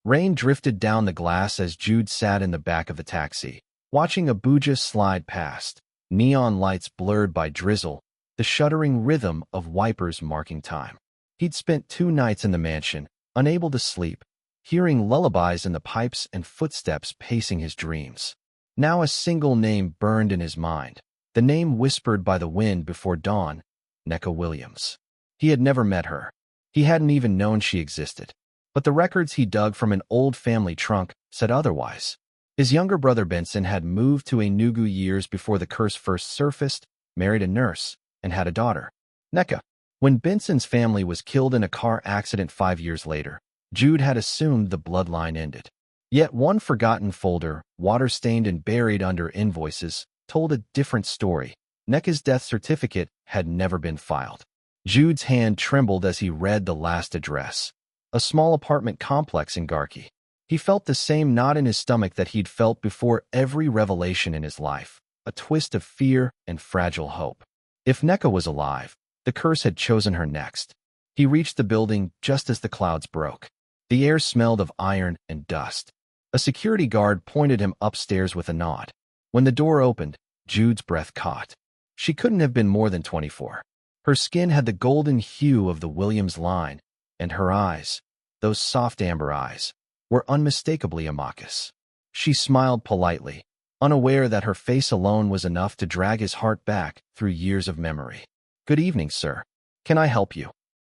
Rain drifted down the glass as Jude sat in the back of the taxi, watching Abuja slide past, neon lights blurred by drizzle, the shuddering rhythm of wipers marking time. He'd spent 2 nights in the mansion, unable to sleep, hearing lullabies in the pipes and footsteps pacing his dreams. Now a single name burned in his mind, the name whispered by the wind before dawn, Nneka Williams. He had never met her. He hadn't even known she existed. But the records he dug from an old family trunk said otherwise. His younger brother Benson had moved to Enugu years before the curse first surfaced, married a nurse, and had a daughter, Nneka. When Benson's family was killed in a car accident 5 years later, Jude had assumed the bloodline ended. Yet one forgotten folder, water-stained and buried under invoices, told a different story. Nneka's death certificate had never been filed. Jude's hand trembled as he read the last address. A small apartment complex in Garki. He felt the same knot in his stomach that he'd felt before every revelation in his life, a twist of fear and fragile hope. If Nneka was alive, the curse had chosen her next. He reached the building just as the clouds broke. The air smelled of iron and dust. A security guard pointed him upstairs with a nod. When the door opened, Jude's breath caught. She couldn't have been more than 24. Her skin had the golden hue of the Williams line, and her eyes, those soft amber eyes, were unmistakably Amaka's. She smiled politely, unaware that her face alone was enough to drag his heart back through years of memory. "Good evening, sir. Can I help you?"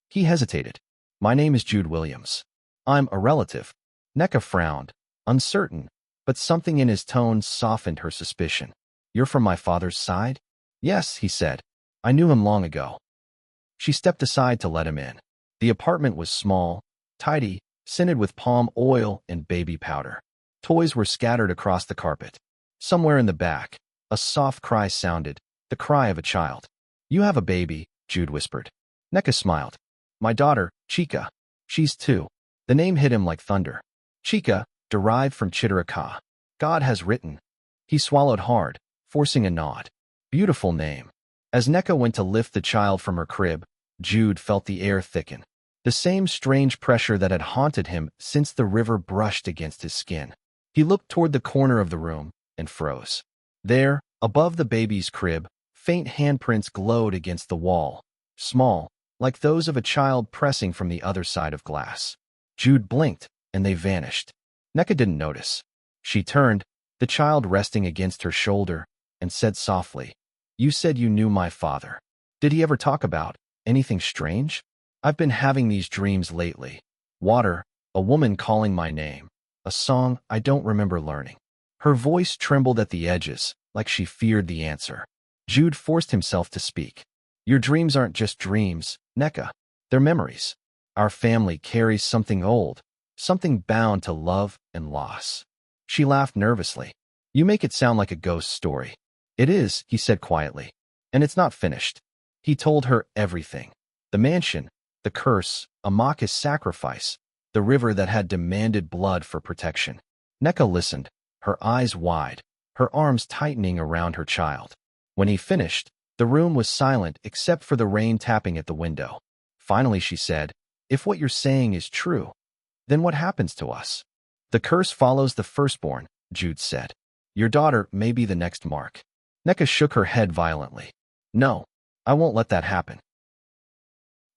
He hesitated. "My name is Jude Williams. I'm a relative." Nneka frowned, uncertain, but something in his tone softened her suspicion. "You're from my father's side?" "Yes," he said. "I knew him long ago." She stepped aside to let him in. The apartment was small, tidy, scented with palm oil and baby powder. Toys were scattered across the carpet. Somewhere in the back, a soft cry sounded, the cry of a child. "You have a baby," Jude whispered. Nneka smiled. "My daughter, Chika. She's 2. The name hit him like thunder. Chika, derived from Chidera. God has written. He swallowed hard, forcing a nod. Beautiful name. As Nneka went to lift the child from her crib, Jude felt the air thicken. The same strange pressure that had haunted him since the river brushed against his skin. He looked toward the corner of the room and froze. There, above the baby's crib, faint handprints glowed against the wall, small, like those of a child pressing from the other side of glass. Jude blinked, and they vanished. Nneka didn't notice. She turned, the child resting against her shoulder, and said softly, "You said you knew my father. Did he ever talk about anything strange? I've been having these dreams lately. Water, a woman calling my name, a song I don't remember learning." Her voice trembled at the edges, like she feared the answer. Jude forced himself to speak. "Your dreams aren't just dreams, Nneka. They're memories. Our family carries something old, something bound to love and loss." She laughed nervously. "You make it sound like a ghost story." "It is," he said quietly. "And it's not finished." He told her everything. The mansion, the curse, Amaka's sacrifice, the river that had demanded blood for protection. Nneka listened, her eyes wide, her arms tightening around her child. When he finished, the room was silent except for the rain tapping at the window. Finally, she said, "If what you're saying is true, then what happens to us?" "The curse follows the firstborn," Jude said. "Your daughter may be the next mark." Neka shook her head violently. "No, I won't let that happen."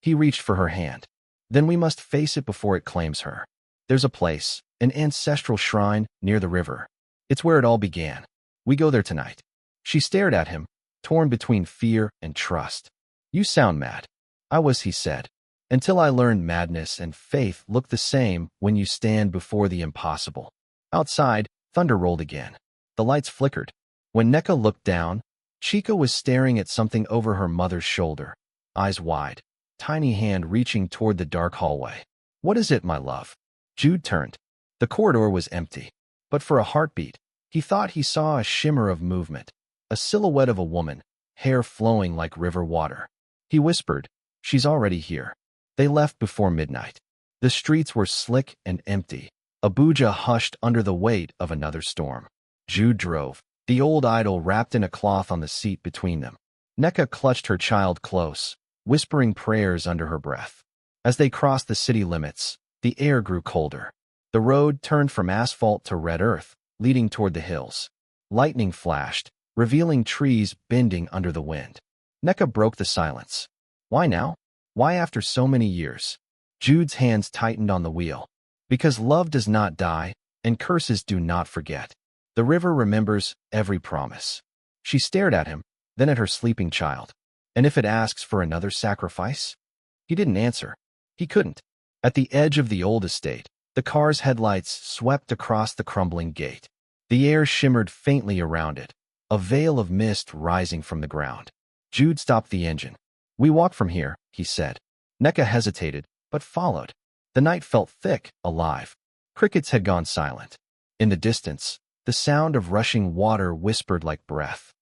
He reached for her hand. "Then we must face it before it claims her. There's a place, an ancestral shrine near the river. It's where it all began. We go there tonight." She stared at him, torn between fear and trust. "You sound mad." "I was," he said, "until I learned madness and faith look the same when you stand before the impossible." Outside, thunder rolled again. The lights flickered. When Neka looked down, Chica was staring at something over her mother's shoulder, eyes wide, tiny hand reaching toward the dark hallway. "What is it, my love?" Jude turned. The corridor was empty, but for a heartbeat, he thought he saw a shimmer of movement, a silhouette of a woman, hair flowing like river water. He whispered, "She's already here." They left before midnight. The streets were slick and empty. Abuja hushed under the weight of another storm. Jude drove, the old idol wrapped in a cloth on the seat between them. Neka clutched her child close, whispering prayers under her breath. As they crossed the city limits, the air grew colder. The road turned from asphalt to red earth, leading toward the hills. Lightning flashed, revealing trees bending under the wind. Neka broke the silence. "Why now? Why after so many years?" Jude's hands tightened on the wheel. "Because love does not die, and curses do not forget. The river remembers every promise." She stared at him, then at her sleeping child. "And if it asks for another sacrifice?" He didn't answer. He couldn't. At the edge of the old estate, the car's headlights swept across the crumbling gate. The air shimmered faintly around it, a veil of mist rising from the ground. Jude stopped the engine. "We walk from here," he said. Neka hesitated, but followed. The night felt thick, alive. Crickets had gone silent. In the distance, the sound of rushing water whispered like breath.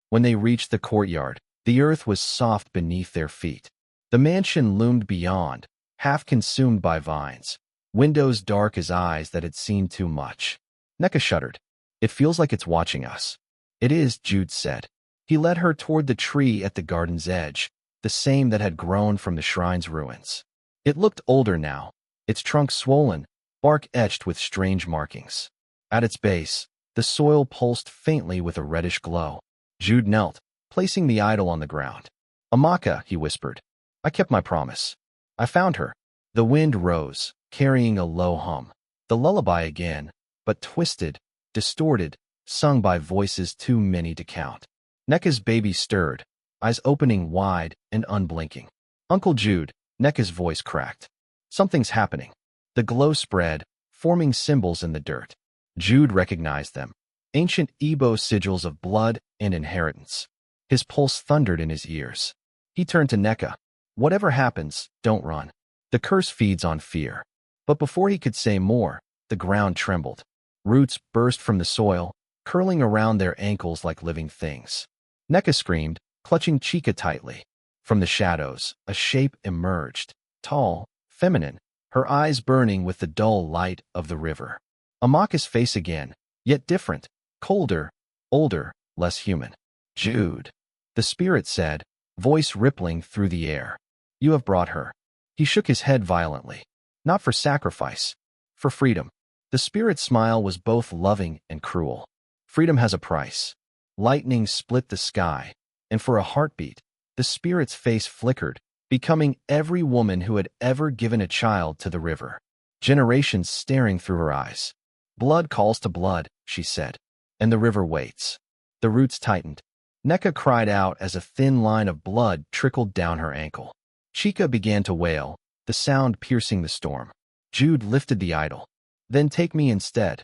When they reached the courtyard, the earth was soft beneath their feet. The mansion loomed beyond, half consumed by vines, windows dark as eyes that had seen too much. Neka shuddered. "It feels like it's watching us." "It is," Jude said. He led her toward the tree at the garden's edge, the same that had grown from the shrine's ruins. It looked older now, its trunk swollen, bark etched with strange markings. At its base, the soil pulsed faintly with a reddish glow. Jude knelt, placing the idol on the ground. "Amaka," he whispered. "I kept my promise. I found her." The wind rose, carrying a low hum. The lullaby again, but twisted, distorted, sung by voices too many to count. Neka's baby stirred, eyes opening wide and unblinking. "Uncle Jude," Neka's voice cracked. "Something's happening." The glow spread, forming symbols in the dirt. Jude recognized them, ancient Igbo sigils of blood and inheritance. His pulse thundered in his ears. He turned to Neka. "Whatever happens, don't run. The curse feeds on fear." But before he could say more, the ground trembled. Roots burst from the soil, curling around their ankles like living things. Neka screamed, clutching Chica tightly. From the shadows, a shape emerged, tall, feminine, her eyes burning with the dull light of the river. Amaka's face again, yet different, colder, older, less human. "Jude," the spirit said, voice rippling through the air. "You have brought her." He shook his head violently. "Not for sacrifice, for freedom." The spirit's smile was both loving and cruel. "Freedom has a price." Lightning split the sky, and for a heartbeat, the spirit's face flickered, becoming every woman who had ever given a child to the river. Generations staring through her eyes. "Blood calls to blood," she said, "and the river waits." The roots tightened. Neka cried out as a thin line of blood trickled down her ankle. Chica began to wail, the sound piercing the storm. Jude lifted the idol. "Then take me instead."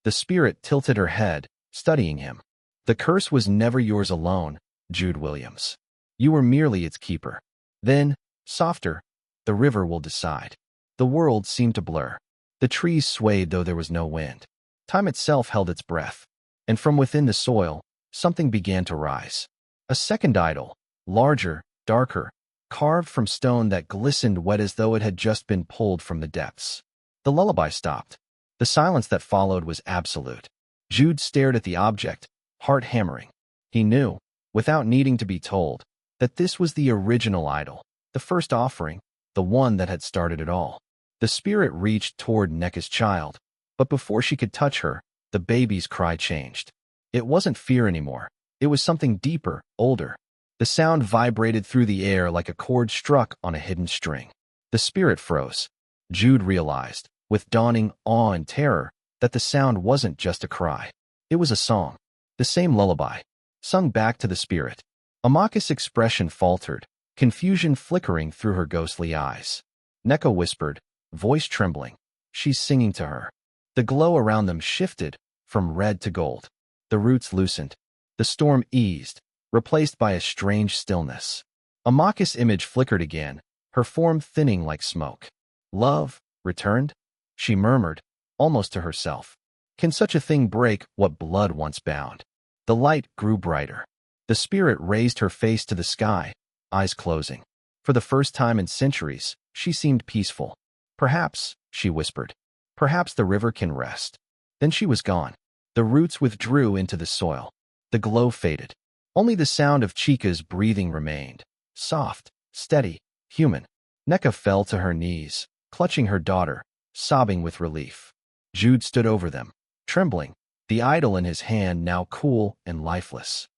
The spirit tilted her head, studying him. "The curse was never yours alone, Jude Williams. You were merely its keeper." Then, softer, "The river will decide." The world seemed to blur. The trees swayed though there was no wind. Time itself held its breath. And from within the soil, something began to rise. A second idol, larger, darker, carved from stone that glistened wet as though it had just been pulled from the depths. The lullaby stopped. The silence that followed was absolute. Jude stared at the object, heart hammering. He knew, without needing to be told, that this was the original idol, the first offering, the one that had started it all. The spirit reached toward Neka's child, but before she could touch her, the baby's cry changed. It wasn't fear anymore. It was something deeper, older. The sound vibrated through the air like a chord struck on a hidden string. The spirit froze. Jude realized, with dawning awe and terror, that the sound wasn't just a cry. It was a song. The same lullaby, sung back to the spirit. Amaka's expression faltered, confusion flickering through her ghostly eyes. Neka whispered, voice trembling. She's singing to her. The glow around them shifted, from red to gold. The roots loosened. The storm eased, replaced by a strange stillness. Amaka's image flickered again, her form thinning like smoke. Love, returned? She murmured, almost to herself. Can such a thing break what blood once bound? The light grew brighter. The spirit raised her face to the sky, eyes closing. For the first time in centuries, she seemed peaceful. Perhaps, she whispered, perhaps the river can rest. Then she was gone. The roots withdrew into the soil. The glow faded. Only the sound of Chika's breathing remained. Soft, steady, human. Neka fell to her knees, clutching her daughter, sobbing with relief. Jude stood over them, trembling, the idol in his hand now cool and lifeless.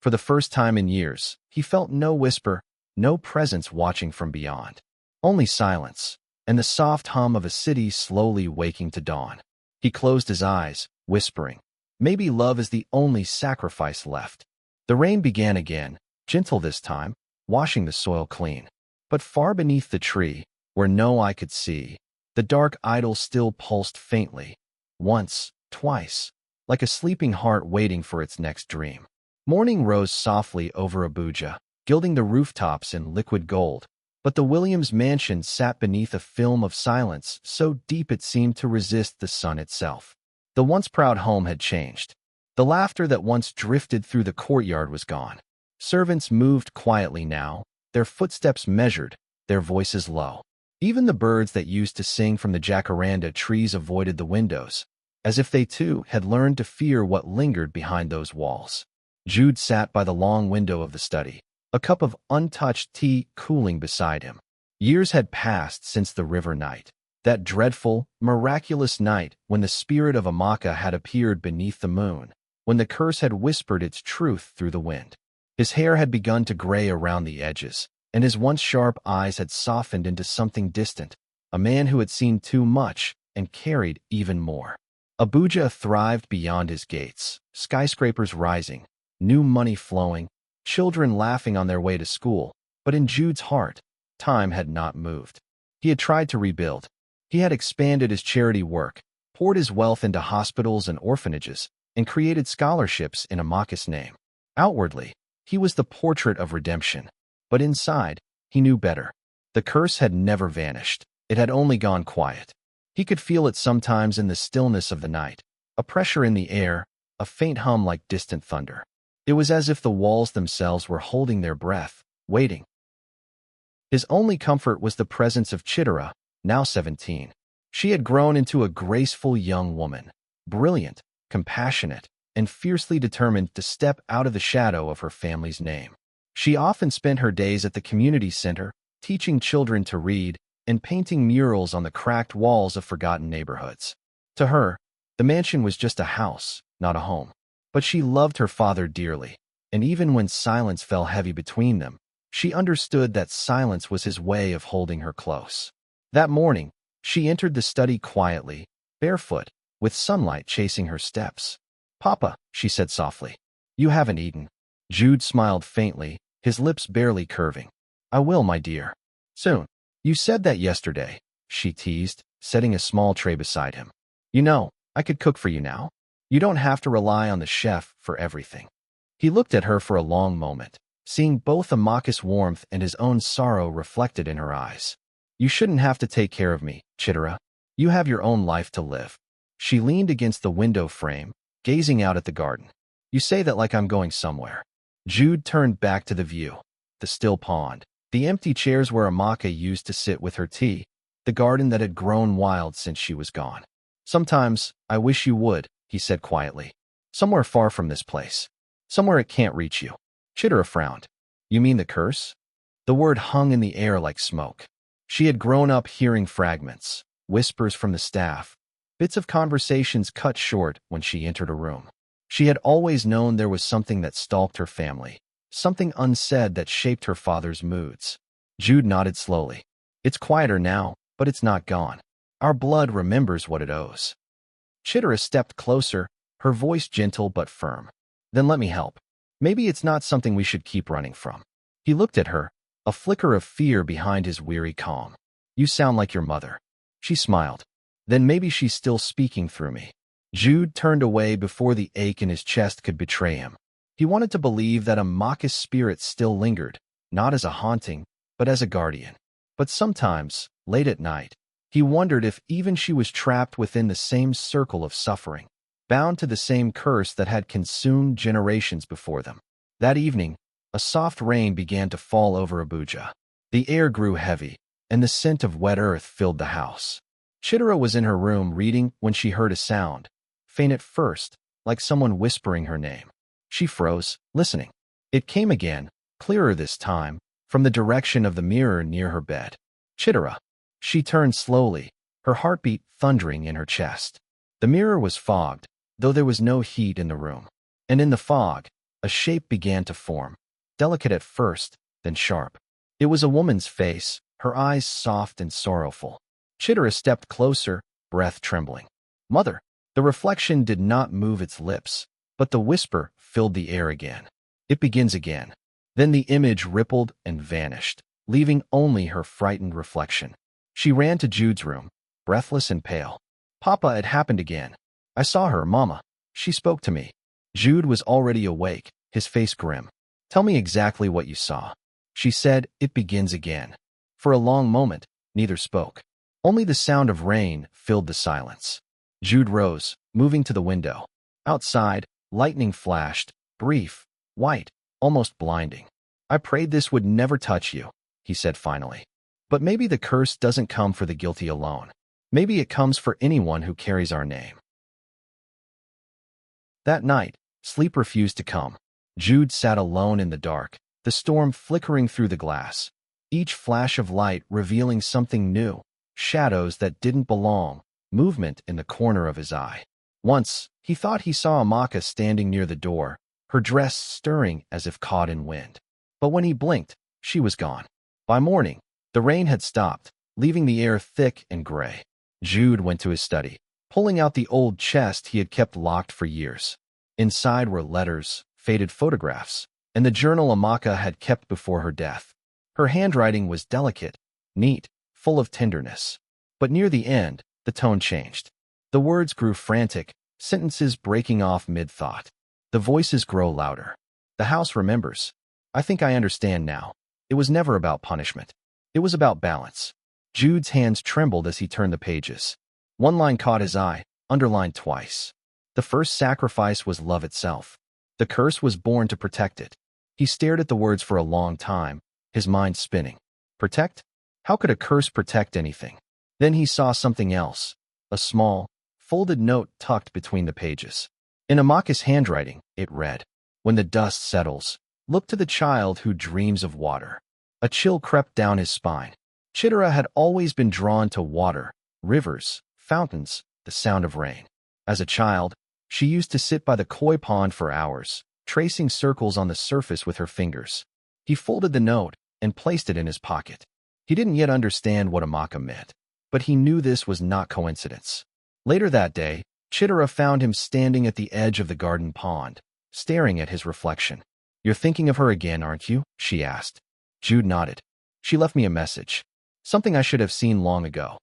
For the first time in years, he felt no whisper, no presence watching from beyond. Only silence, and the soft hum of a city slowly waking to dawn. He closed his eyes, whispering, maybe love is the only sacrifice left. The rain began again, gentle this time, washing the soil clean. But far beneath the tree, where no eye could see, the dark idol still pulsed faintly. Once, twice, like a sleeping heart waiting for its next dream. Morning rose softly over Abuja, gilding the rooftops in liquid gold. But the Williams mansion sat beneath a film of silence so deep it seemed to resist the sun itself. The once proud home had changed. The laughter that once drifted through the courtyard was gone. Servants moved quietly now, their footsteps measured, their voices low. Even the birds that used to sing from the jacaranda trees avoided the windows, as if they too had learned to fear what lingered behind those walls. Jude sat by the long window of the study, a cup of untouched tea cooling beside him. Years had passed since the river night, that dreadful, miraculous night when the spirit of Amaka had appeared beneath the moon, when the curse had whispered its truth through the wind. His hair had begun to gray around the edges, and his once sharp eyes had softened into something distant, a man who had seen too much and carried even more. Abuja thrived beyond his gates, skyscrapers rising, new money flowing, children laughing on their way to school, but in Jude's heart, time had not moved. He had tried to rebuild. He had expanded his charity work, poured his wealth into hospitals and orphanages, and created scholarships in Amaka's name. Outwardly, he was the portrait of redemption, but inside, he knew better. The curse had never vanished. It had only gone quiet. He could feel it sometimes in the stillness of the night, a pressure in the air, a faint hum like distant thunder. It was as if the walls themselves were holding their breath, waiting. His only comfort was the presence of Chidera, now 17. She had grown into a graceful young woman, brilliant, compassionate, and fiercely determined to step out of the shadow of her family's name. She often spent her days at the community center, teaching children to read and painting murals on the cracked walls of forgotten neighborhoods. To her, the mansion was just a house, not a home. But she loved her father dearly, and even when silence fell heavy between them, she understood that silence was his way of holding her close. That morning, she entered the study quietly, barefoot, with sunlight chasing her steps. "Papa," she said softly, "you haven't eaten." Jude smiled faintly, his lips barely curving. "I will, my dear. Soon." "You said that yesterday," she teased, setting a small tray beside him. "You know, I could cook for you now. You don't have to rely on the chef for everything." He looked at her for a long moment, seeing both Amaka's warmth and his own sorrow reflected in her eyes. "You shouldn't have to take care of me, Chidera. You have your own life to live." She leaned against the window frame, gazing out at the garden. "You say that like I'm going somewhere." Jude turned back to the view, the still pond, the empty chairs where Amaka used to sit with her tea, the garden that had grown wild since she was gone. Sometimes, I wish you would, he said quietly. Somewhere far from this place. Somewhere it can't reach you. Chidera frowned. You mean the curse? The word hung in the air like smoke. She had grown up hearing fragments, whispers from the staff, bits of conversations cut short when she entered a room. She had always known there was something that stalked her family, something unsaid that shaped her father's moods. Jude nodded slowly. It's quieter now, but it's not gone. Our blood remembers what it owes. Chidera stepped closer, her voice gentle but firm. Then let me help. Maybe it's not something we should keep running from. He looked at her, a flicker of fear behind his weary calm. You sound like your mother. She smiled. Then maybe she's still speaking through me. Jude turned away before the ache in his chest could betray him. He wanted to believe that Amaka's spirit still lingered, not as a haunting, but as a guardian. But sometimes, late at night, he wondered if even she was trapped within the same circle of suffering, bound to the same curse that had consumed generations before them. That evening, a soft rain began to fall over Abuja. The air grew heavy, and the scent of wet earth filled the house. Chidera was in her room reading when she heard a sound, faint at first, like someone whispering her name. She froze, listening. It came again, clearer this time, from the direction of the mirror near her bed. Chidera. She turned slowly, her heartbeat thundering in her chest. The mirror was fogged, though there was no heat in the room. And in the fog, a shape began to form, delicate at first, then sharp. It was a woman's face, her eyes soft and sorrowful. Chidera stepped closer, breath trembling. Mother! The reflection did not move its lips, but the whisper filled the air again. It begins again. Then the image rippled and vanished, leaving only her frightened reflection. She ran to Jude's room, breathless and pale. Papa, it happened again. I saw her, Mama. She spoke to me. Jude was already awake, his face grim. Tell me exactly what you saw. She said, it begins again. For a long moment, neither spoke. Only the sound of rain filled the silence. Jude rose, moving to the window. Outside, lightning flashed, brief, white, almost blinding. I prayed this would never touch you, he said finally. But maybe the curse doesn't come for the guilty alone. Maybe it comes for anyone who carries our name. That night, sleep refused to come. Jude sat alone in the dark, the storm flickering through the glass, each flash of light revealing something new, shadows that didn't belong, movement in the corner of his eye. Once, he thought he saw Amaka standing near the door, her dress stirring as if caught in wind. But when he blinked, she was gone. By morning, the rain had stopped, leaving the air thick and gray. Jude went to his study, pulling out the old chest he had kept locked for years. Inside were letters, faded photographs, and the journal Amaka had kept before her death. Her handwriting was delicate, neat, full of tenderness. But near the end, the tone changed. The words grew frantic, sentences breaking off mid-thought. The voices grow louder. The house remembers. I think I understand now. It was never about punishment. It was about balance. Jude's hands trembled as he turned the pages. One line caught his eye, underlined twice. The first sacrifice was love itself. The curse was born to protect it. He stared at the words for a long time, his mind spinning. Protect? How could a curse protect anything? Then he saw something else, a small, folded note tucked between the pages. In Amaka's handwriting, it read, When the dust settles, look to the child who dreams of water. A chill crept down his spine. Chidera had always been drawn to water, rivers, fountains, the sound of rain. As a child, she used to sit by the koi pond for hours, tracing circles on the surface with her fingers. He folded the note and placed it in his pocket. He didn't yet understand what Amaka meant, but he knew this was not coincidence. Later that day, Chidera found him standing at the edge of the garden pond, staring at his reflection. You're thinking of her again, aren't you? She asked. Jude nodded. She left me a message. Something I should have seen long ago.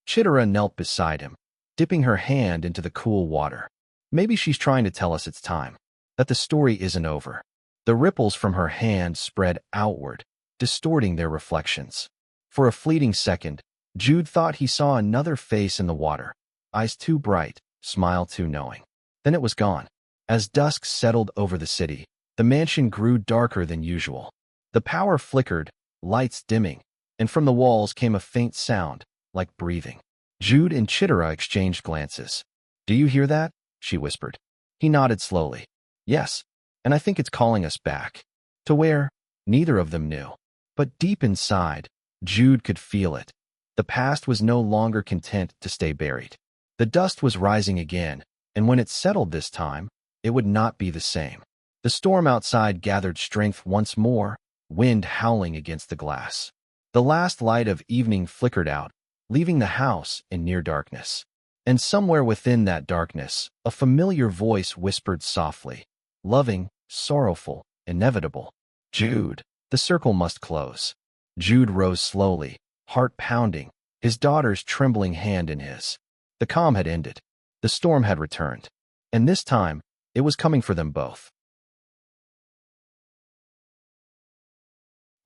Chidera knelt beside him, dipping her hand into the cool water. Maybe she's trying to tell us it's time, that the story isn't over. The ripples from her hand spread outward, distorting their reflections. For a fleeting second, Jude thought he saw another face in the water, eyes too bright, smile too knowing. Then it was gone. As dusk settled over the city, the mansion grew darker than usual. The power flickered, lights dimming, and from the walls came a faint sound, like breathing. Jude and Chidera exchanged glances. "Do you hear that?" she whispered. He nodded slowly. "Yes, and I think it's calling us back." To where? Neither of them knew. But deep inside, Jude could feel it. The past was no longer content to stay buried. The dust was rising again, and when it settled this time, it would not be the same. The storm outside gathered strength once more, wind howling against the glass. The last light of evening flickered out, leaving the house in near darkness. And somewhere within that darkness, a familiar voice whispered softly, loving, sorrowful, inevitable. "Jude, the circle must close." Jude rose slowly, heart pounding, his daughter's trembling hand in his. The calm had ended. The storm had returned. And this time, it was coming for them both.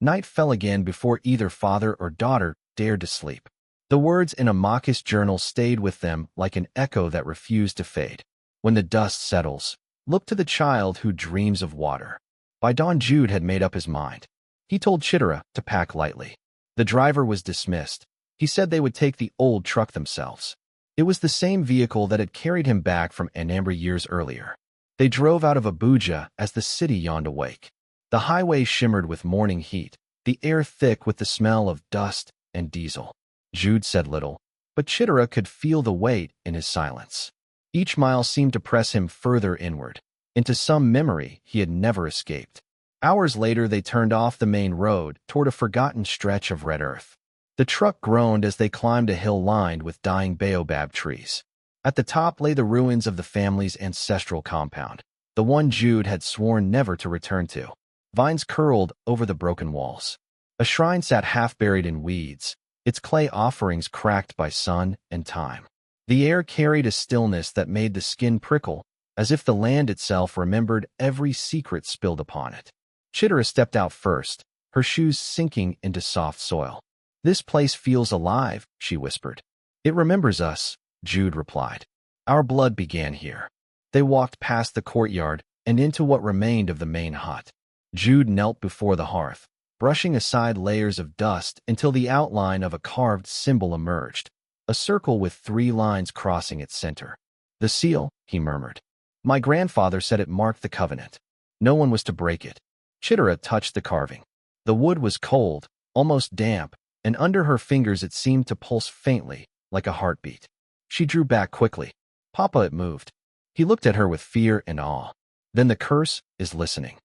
Night fell again before either father or daughter dared to sleep. The words in Amaka's journal stayed with them like an echo that refused to fade. When the dust settles, look to the child who dreams of water. By dawn, Jude had made up his mind. He told Chidera to pack lightly. The driver was dismissed. He said they would take the old truck themselves. It was the same vehicle that had carried him back from Anambra years earlier. They drove out of Abuja as the city yawned awake. The highway shimmered with morning heat, the air thick with the smell of dust and diesel. Jude said little, but Chidera could feel the weight in his silence. Each mile seemed to press him further inward, into some memory he had never escaped. Hours later, they turned off the main road toward a forgotten stretch of red earth. The truck groaned as they climbed a hill lined with dying baobab trees. At the top lay the ruins of the family's ancestral compound, the one Jude had sworn never to return to. Vines curled over the broken walls. A shrine sat half buried in weeds, its clay offerings cracked by sun and time. The air carried a stillness that made the skin prickle, as if the land itself remembered every secret spilled upon it. Chidera stepped out first, her shoes sinking into soft soil. "This place feels alive," she whispered. "It remembers us," Jude replied. "Our blood began here." They walked past the courtyard and into what remained of the main hut. Jude knelt before the hearth, brushing aside layers of dust until the outline of a carved symbol emerged, a circle with 3 lines crossing its center. "The seal," he murmured. "My grandfather said it marked the covenant. No one was to break it." Chidera touched the carving. The wood was cold, almost damp, and under her fingers it seemed to pulse faintly, like a heartbeat. She drew back quickly. "Papa," it moved. He looked at her with fear and awe. "Then the curse is listening."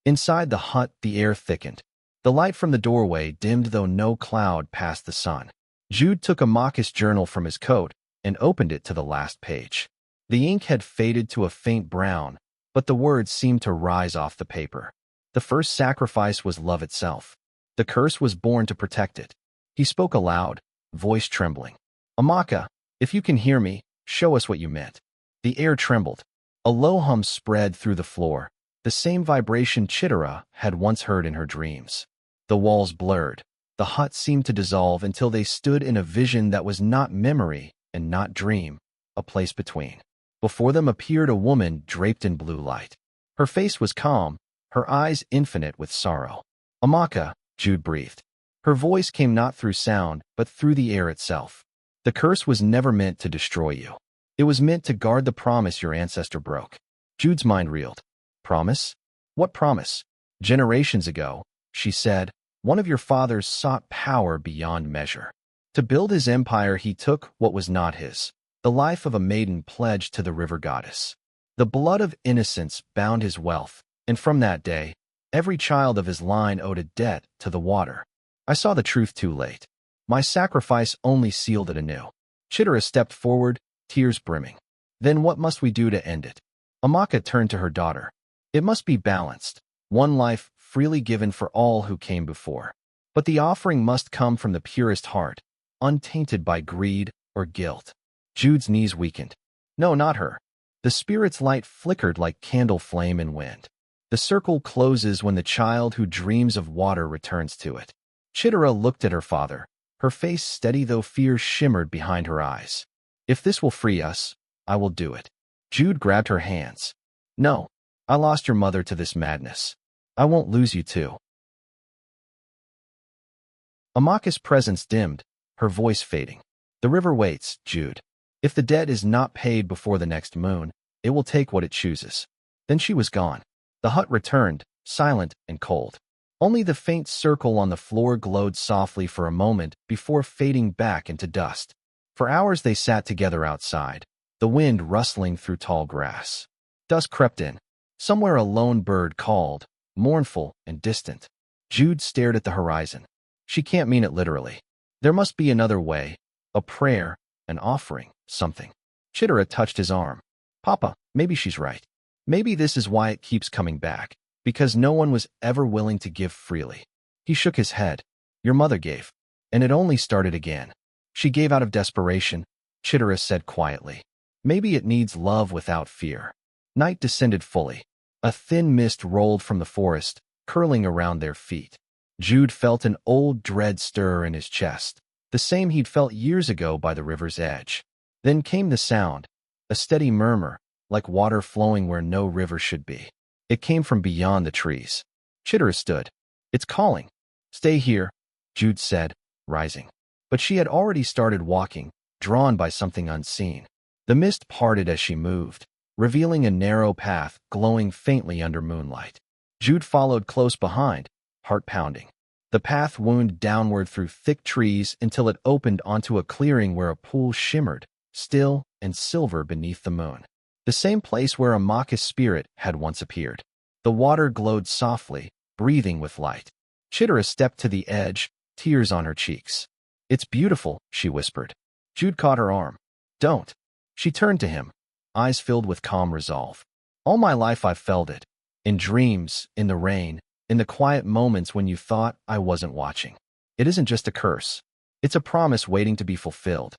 Inside the hut, the air thickened. The light from the doorway dimmed, though no cloud passed the sun. Jude took Amaka's journal from his coat and opened it to the last page. The ink had faded to a faint brown, but the words seemed to rise off the paper. The first sacrifice was love itself. The curse was born to protect it. He spoke aloud, voice trembling. "Amaka, if you can hear me, show us what you meant." The air trembled. A low hum spread through the floor, the same vibration Chidera had once heard in her dreams. The walls blurred. The hut seemed to dissolve until they stood in a vision that was not memory and not dream, a place between. Before them appeared a woman draped in blue light. Her face was calm, her eyes infinite with sorrow. "Amaka," Jude breathed. Her voice came not through sound, but through the air itself. "The curse was never meant to destroy you. It was meant to guard the promise your ancestor broke." Jude's mind reeled. "Promise? What promise?" "Generations ago," she said, "one of your fathers sought power beyond measure. To build his empire, he took what was not his, the life of a maiden pledged to the river goddess. The blood of innocence bound his wealth, and from that day, every child of his line owed a debt to the water. I saw the truth too late. My sacrifice only sealed it anew." Chidera stepped forward, tears brimming. "Then what must we do to end it?" Amaka turned to her daughter. "It must be balanced, one life freely given for all who came before. But the offering must come from the purest heart, untainted by greed or guilt." Jude's knees weakened. No, not her. The spirit's light flickered like candle flame in wind. The circle closes when the child who dreams of water returns to it. Chidera looked at her father, her face steady though fear shimmered behind her eyes. "If this will free us, I will do it." Jude grabbed her hands. "No, I lost your mother to this madness. I won't lose you too. Amaka's presence dimmed, her voice fading. The river waits, Jude. If the debt is not paid before the next moon, it will take what it chooses. Then she was gone. The hut returned, silent and cold. Only the faint circle on the floor glowed softly for a moment before fading back into dust. For hours they sat together outside, the wind rustling through tall grass. Dusk crept in. Somewhere a lone bird called, mournful and distant. Jude stared at the horizon. She can't mean it literally. There must be another way, a prayer, an offering, something. Chidera touched his arm. Papa, maybe she's right. Maybe this is why it keeps coming back, because no one was ever willing to give freely. He shook his head. Your mother gave, and it only started again. She gave out of desperation, Chidera said quietly. Maybe it needs love without fear. Night descended fully. A thin mist rolled from the forest, curling around their feet. Jude felt an old dread stir in his chest, the same he'd felt years ago by the river's edge. Then came the sound, a steady murmur, like water flowing where no river should be. It came from beyond the trees. Chidera stood. It's calling. Stay here, Jude said, rising. But she had already started walking, drawn by something unseen. The mist parted as she moved, revealing a narrow path glowing faintly under moonlight. Jude followed close behind, heart pounding. The path wound downward through thick trees until it opened onto a clearing where a pool shimmered, still and silver beneath the moon. The same place where Amaka's spirit had once appeared. The water glowed softly, breathing with light. Chidera stepped to the edge, tears on her cheeks. It's beautiful, she whispered. Jude caught her arm. Don't. She turned to him, eyes filled with calm resolve. All my life I've felt it. In dreams, in the rain, in the quiet moments when you thought I wasn't watching. It isn't just a curse. It's a promise waiting to be fulfilled.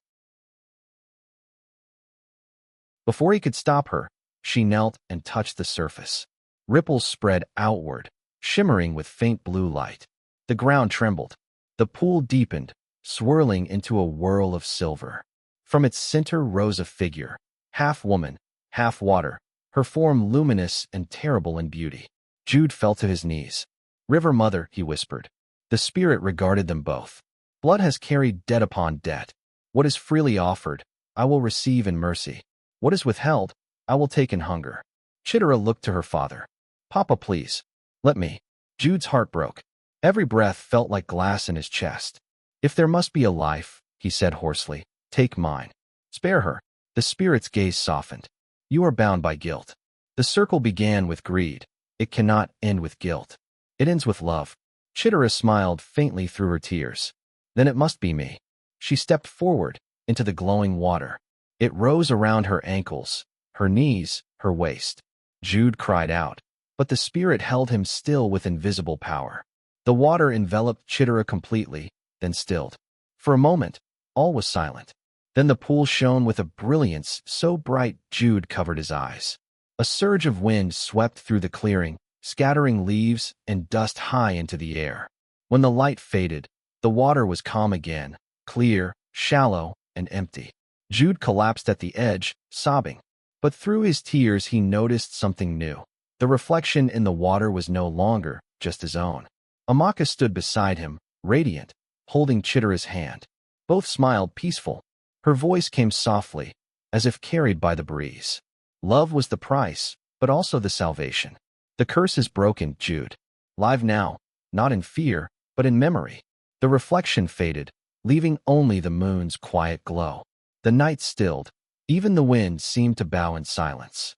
Before he could stop her, she knelt and touched the surface. Ripples spread outward, shimmering with faint blue light. The ground trembled. The pool deepened, swirling into a whirl of silver. From its center rose a figure, half woman, half water, her form luminous and terrible in beauty. Jude fell to his knees. River Mother, he whispered. The spirit regarded them both. Blood has carried debt upon debt. What is freely offered, I will receive in mercy. What is withheld, I will take in hunger. Chidera looked to her father. Papa, please. Let me. Jude's heart broke. Every breath felt like glass in his chest. If there must be a life, he said hoarsely, take mine. Spare her. The spirit's gaze softened. You are bound by guilt. The circle began with greed. It cannot end with guilt. It ends with love. Chidera smiled faintly through her tears. Then it must be me. She stepped forward, into the glowing water. It rose around her ankles, her knees, her waist. Jude cried out, but the spirit held him still with invisible power. The water enveloped Chidera completely, then stilled. For a moment, all was silent. Then the pool shone with a brilliance so bright Jude covered his eyes. A surge of wind swept through the clearing, scattering leaves and dust high into the air. When the light faded, the water was calm again, clear, shallow, and empty. Jude collapsed at the edge, sobbing. But through his tears he noticed something new. The reflection in the water was no longer just his own. Amaka stood beside him, radiant, holding Chidera's hand. Both smiled peaceful. Her voice came softly, as if carried by the breeze. Love was the price, but also the salvation. The curse is broken, Jude. Live now, not in fear, but in memory. The reflection faded, leaving only the moon's quiet glow. The night stilled. Even the wind seemed to bow in silence.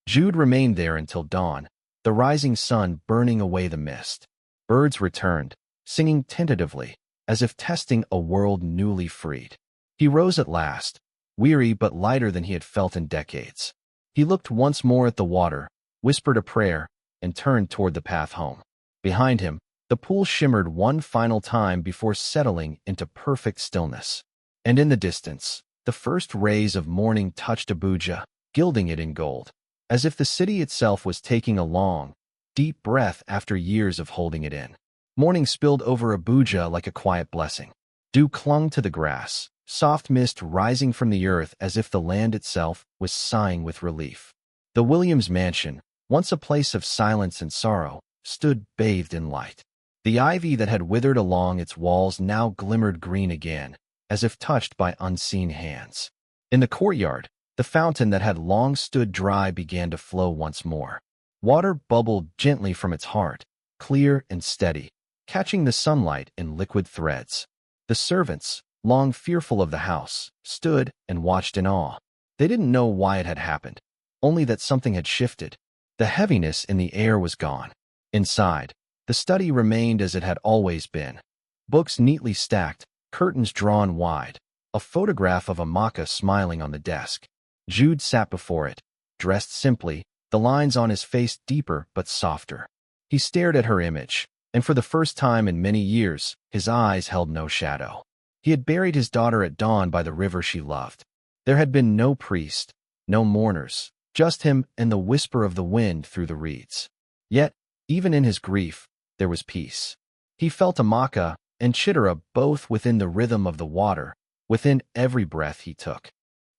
Jude remained there until dawn, the rising sun burning away the mist. Birds returned, singing tentatively, as if testing a world newly freed. He rose at last, weary but lighter than he had felt in decades. He looked once more at the water, whispered a prayer, and turned toward the path home. Behind him, the pool shimmered one final time before settling into perfect stillness. And in the distance, the first rays of morning touched Abuja, gilding it in gold, as if the city itself was taking a long, deep breath after years of holding it in. Morning spilled over Abuja like a quiet blessing. Dew clung to the grass, soft mist rising from the earth as if the land itself was sighing with relief. The Williams mansion, once a place of silence and sorrow, stood bathed in light. The ivy that had withered along its walls now glimmered green again, as if touched by unseen hands. In the courtyard, the fountain that had long stood dry began to flow once more. Water bubbled gently from its heart, clear and steady, catching the sunlight in liquid threads. The servants, long fearful of the house, stood and watched in awe. They didn't know why it had happened, only that something had shifted. The heaviness in the air was gone. Inside, the study remained as it had always been. Books neatly stacked, curtains drawn wide, a photograph of Amaka smiling on the desk. Jude sat before it, dressed simply, the lines on his face deeper but softer. He stared at her image, and for the first time in many years, his eyes held no shadow. He had buried his daughter at dawn by the river she loved. There had been no priest, no mourners, just him and the whisper of the wind through the reeds. Yet, even in his grief, there was peace. He felt Amaka and Chidera both within the rhythm of the water, within every breath he took.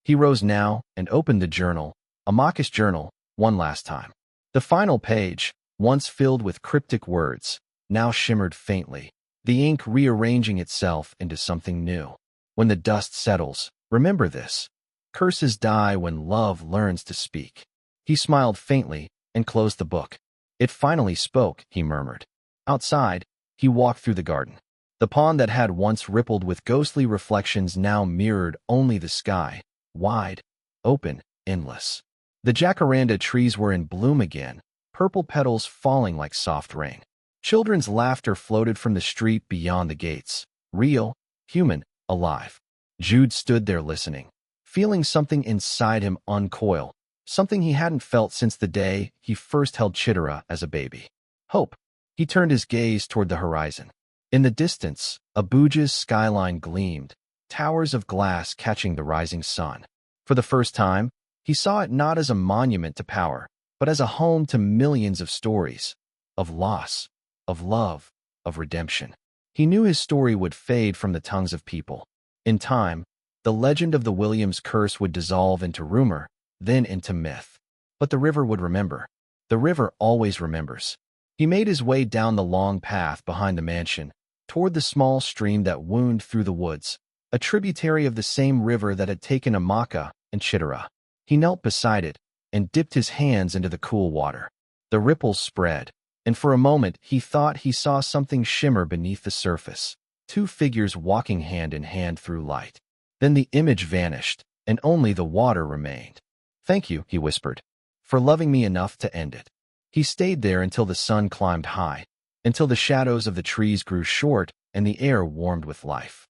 He rose now and opened the journal, Amaka's journal, one last time. The final page, once filled with cryptic words, now shimmered faintly, the ink rearranging itself into something new. When the dust settles, remember this. Curses die when love learns to speak. He smiled faintly and closed the book. It finally spoke, he murmured. Outside, he walked through the garden. The pond that had once rippled with ghostly reflections now mirrored only the sky, wide, open, endless. The jacaranda trees were in bloom again, purple petals falling like soft rain. Children's laughter floated from the street beyond the gates, real, human, alive. Jude stood there listening, feeling something inside him uncoil, something he hadn't felt since the day he first held Chidera as a baby. Hope. He turned his gaze toward the horizon. In the distance, Abuja's skyline gleamed, towers of glass catching the rising sun. For the first time, he saw it not as a monument to power, but as a home to millions of stories, of loss, of love, of redemption. He knew his story would fade from the tongues of people. In time, the legend of the Williams curse would dissolve into rumor, then into myth. But the river would remember. The river always remembers. He made his way down the long path behind the mansion, toward the small stream that wound through the woods, a tributary of the same river that had taken Amaka and Chidera. He knelt beside it and dipped his hands into the cool water. The ripples spread, and for a moment he thought he saw something shimmer beneath the surface, two figures walking hand in hand through light. Then the image vanished, and only the water remained. "Thank you," he whispered, "for loving me enough to end it." He stayed there until the sun climbed high, until the shadows of the trees grew short and the air warmed with life.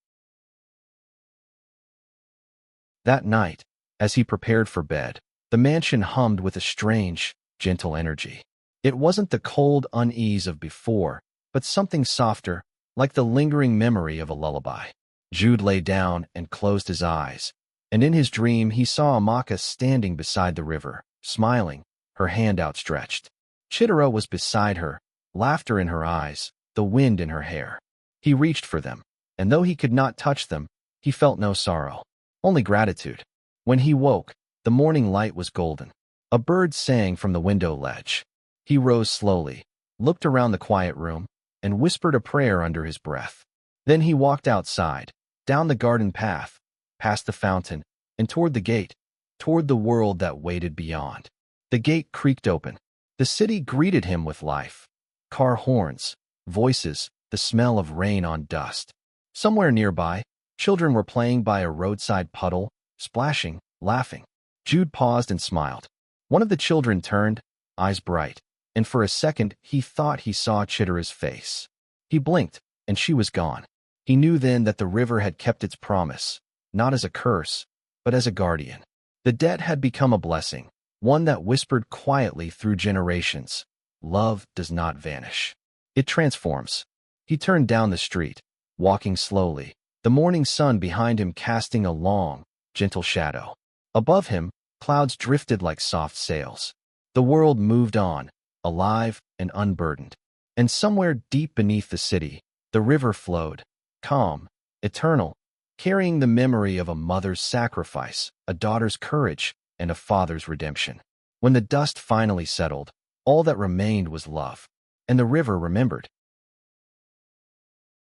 That night, as he prepared for bed, the mansion hummed with a strange, gentle energy. It wasn't the cold unease of before, but something softer, like the lingering memory of a lullaby. Jude lay down and closed his eyes, and in his dream he saw Amaka standing beside the river, smiling, her hand outstretched. Chidera was beside her, laughter in her eyes, the wind in her hair. He reached for them, and though he could not touch them, he felt no sorrow, only gratitude. When he woke, the morning light was golden. A bird sang from the window ledge. He rose slowly, looked around the quiet room, and whispered a prayer under his breath. Then he walked outside, down the garden path, past the fountain, and toward the gate, toward the world that waited beyond. The gate creaked open. The city greeted him with life. Car horns, voices, the smell of rain on dust. Somewhere nearby, children were playing by a roadside puddle, splashing, laughing. Jude paused and smiled. One of the children turned, eyes bright, and for a second he thought he saw Chidera's face. He blinked, and she was gone. He knew then that the river had kept its promise, not as a curse, but as a guardian. The debt had become a blessing, one that whispered quietly through generations. Love does not vanish. It transforms. He turned down the street, walking slowly, the morning sun behind him casting a long, gentle shadow. Above him, clouds drifted like soft sails. The world moved on, alive and unburdened. And somewhere deep beneath the city, the river flowed, calm, eternal, carrying the memory of a mother's sacrifice, a daughter's courage, and a father's redemption. When the dust finally settled, All that remained was love. And the river remembered.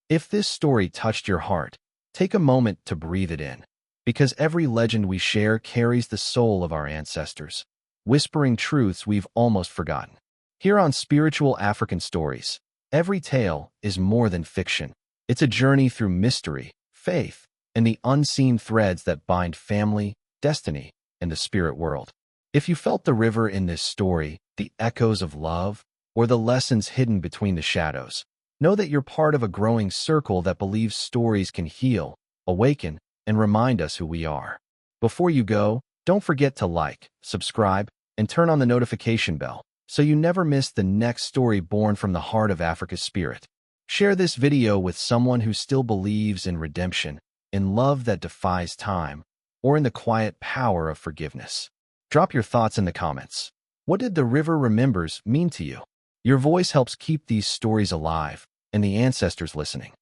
If this story touched your heart, take a moment to breathe it in. Because every legend we share carries the soul of our ancestors, whispering truths we've almost forgotten. Here on Spiritual African Stories, every tale is more than fiction. It's a journey through mystery, faith, and the unseen threads that bind family, destiny, and the spirit world. If you felt the river in this story, the echoes of love, or the lessons hidden between the shadows, know that you're part of a growing circle that believes stories can heal, awaken, and remind us who we are. Before you go, don't forget to like, subscribe, and turn on the notification bell so you never miss the next story born from the heart of Africa's spirit. Share this video with someone who still believes in redemption, in love that defies time, or in the quiet power of forgiveness. Drop your thoughts in the comments. What did the river remembers mean to you? Your voice helps keep these stories alive, and the ancestors listening.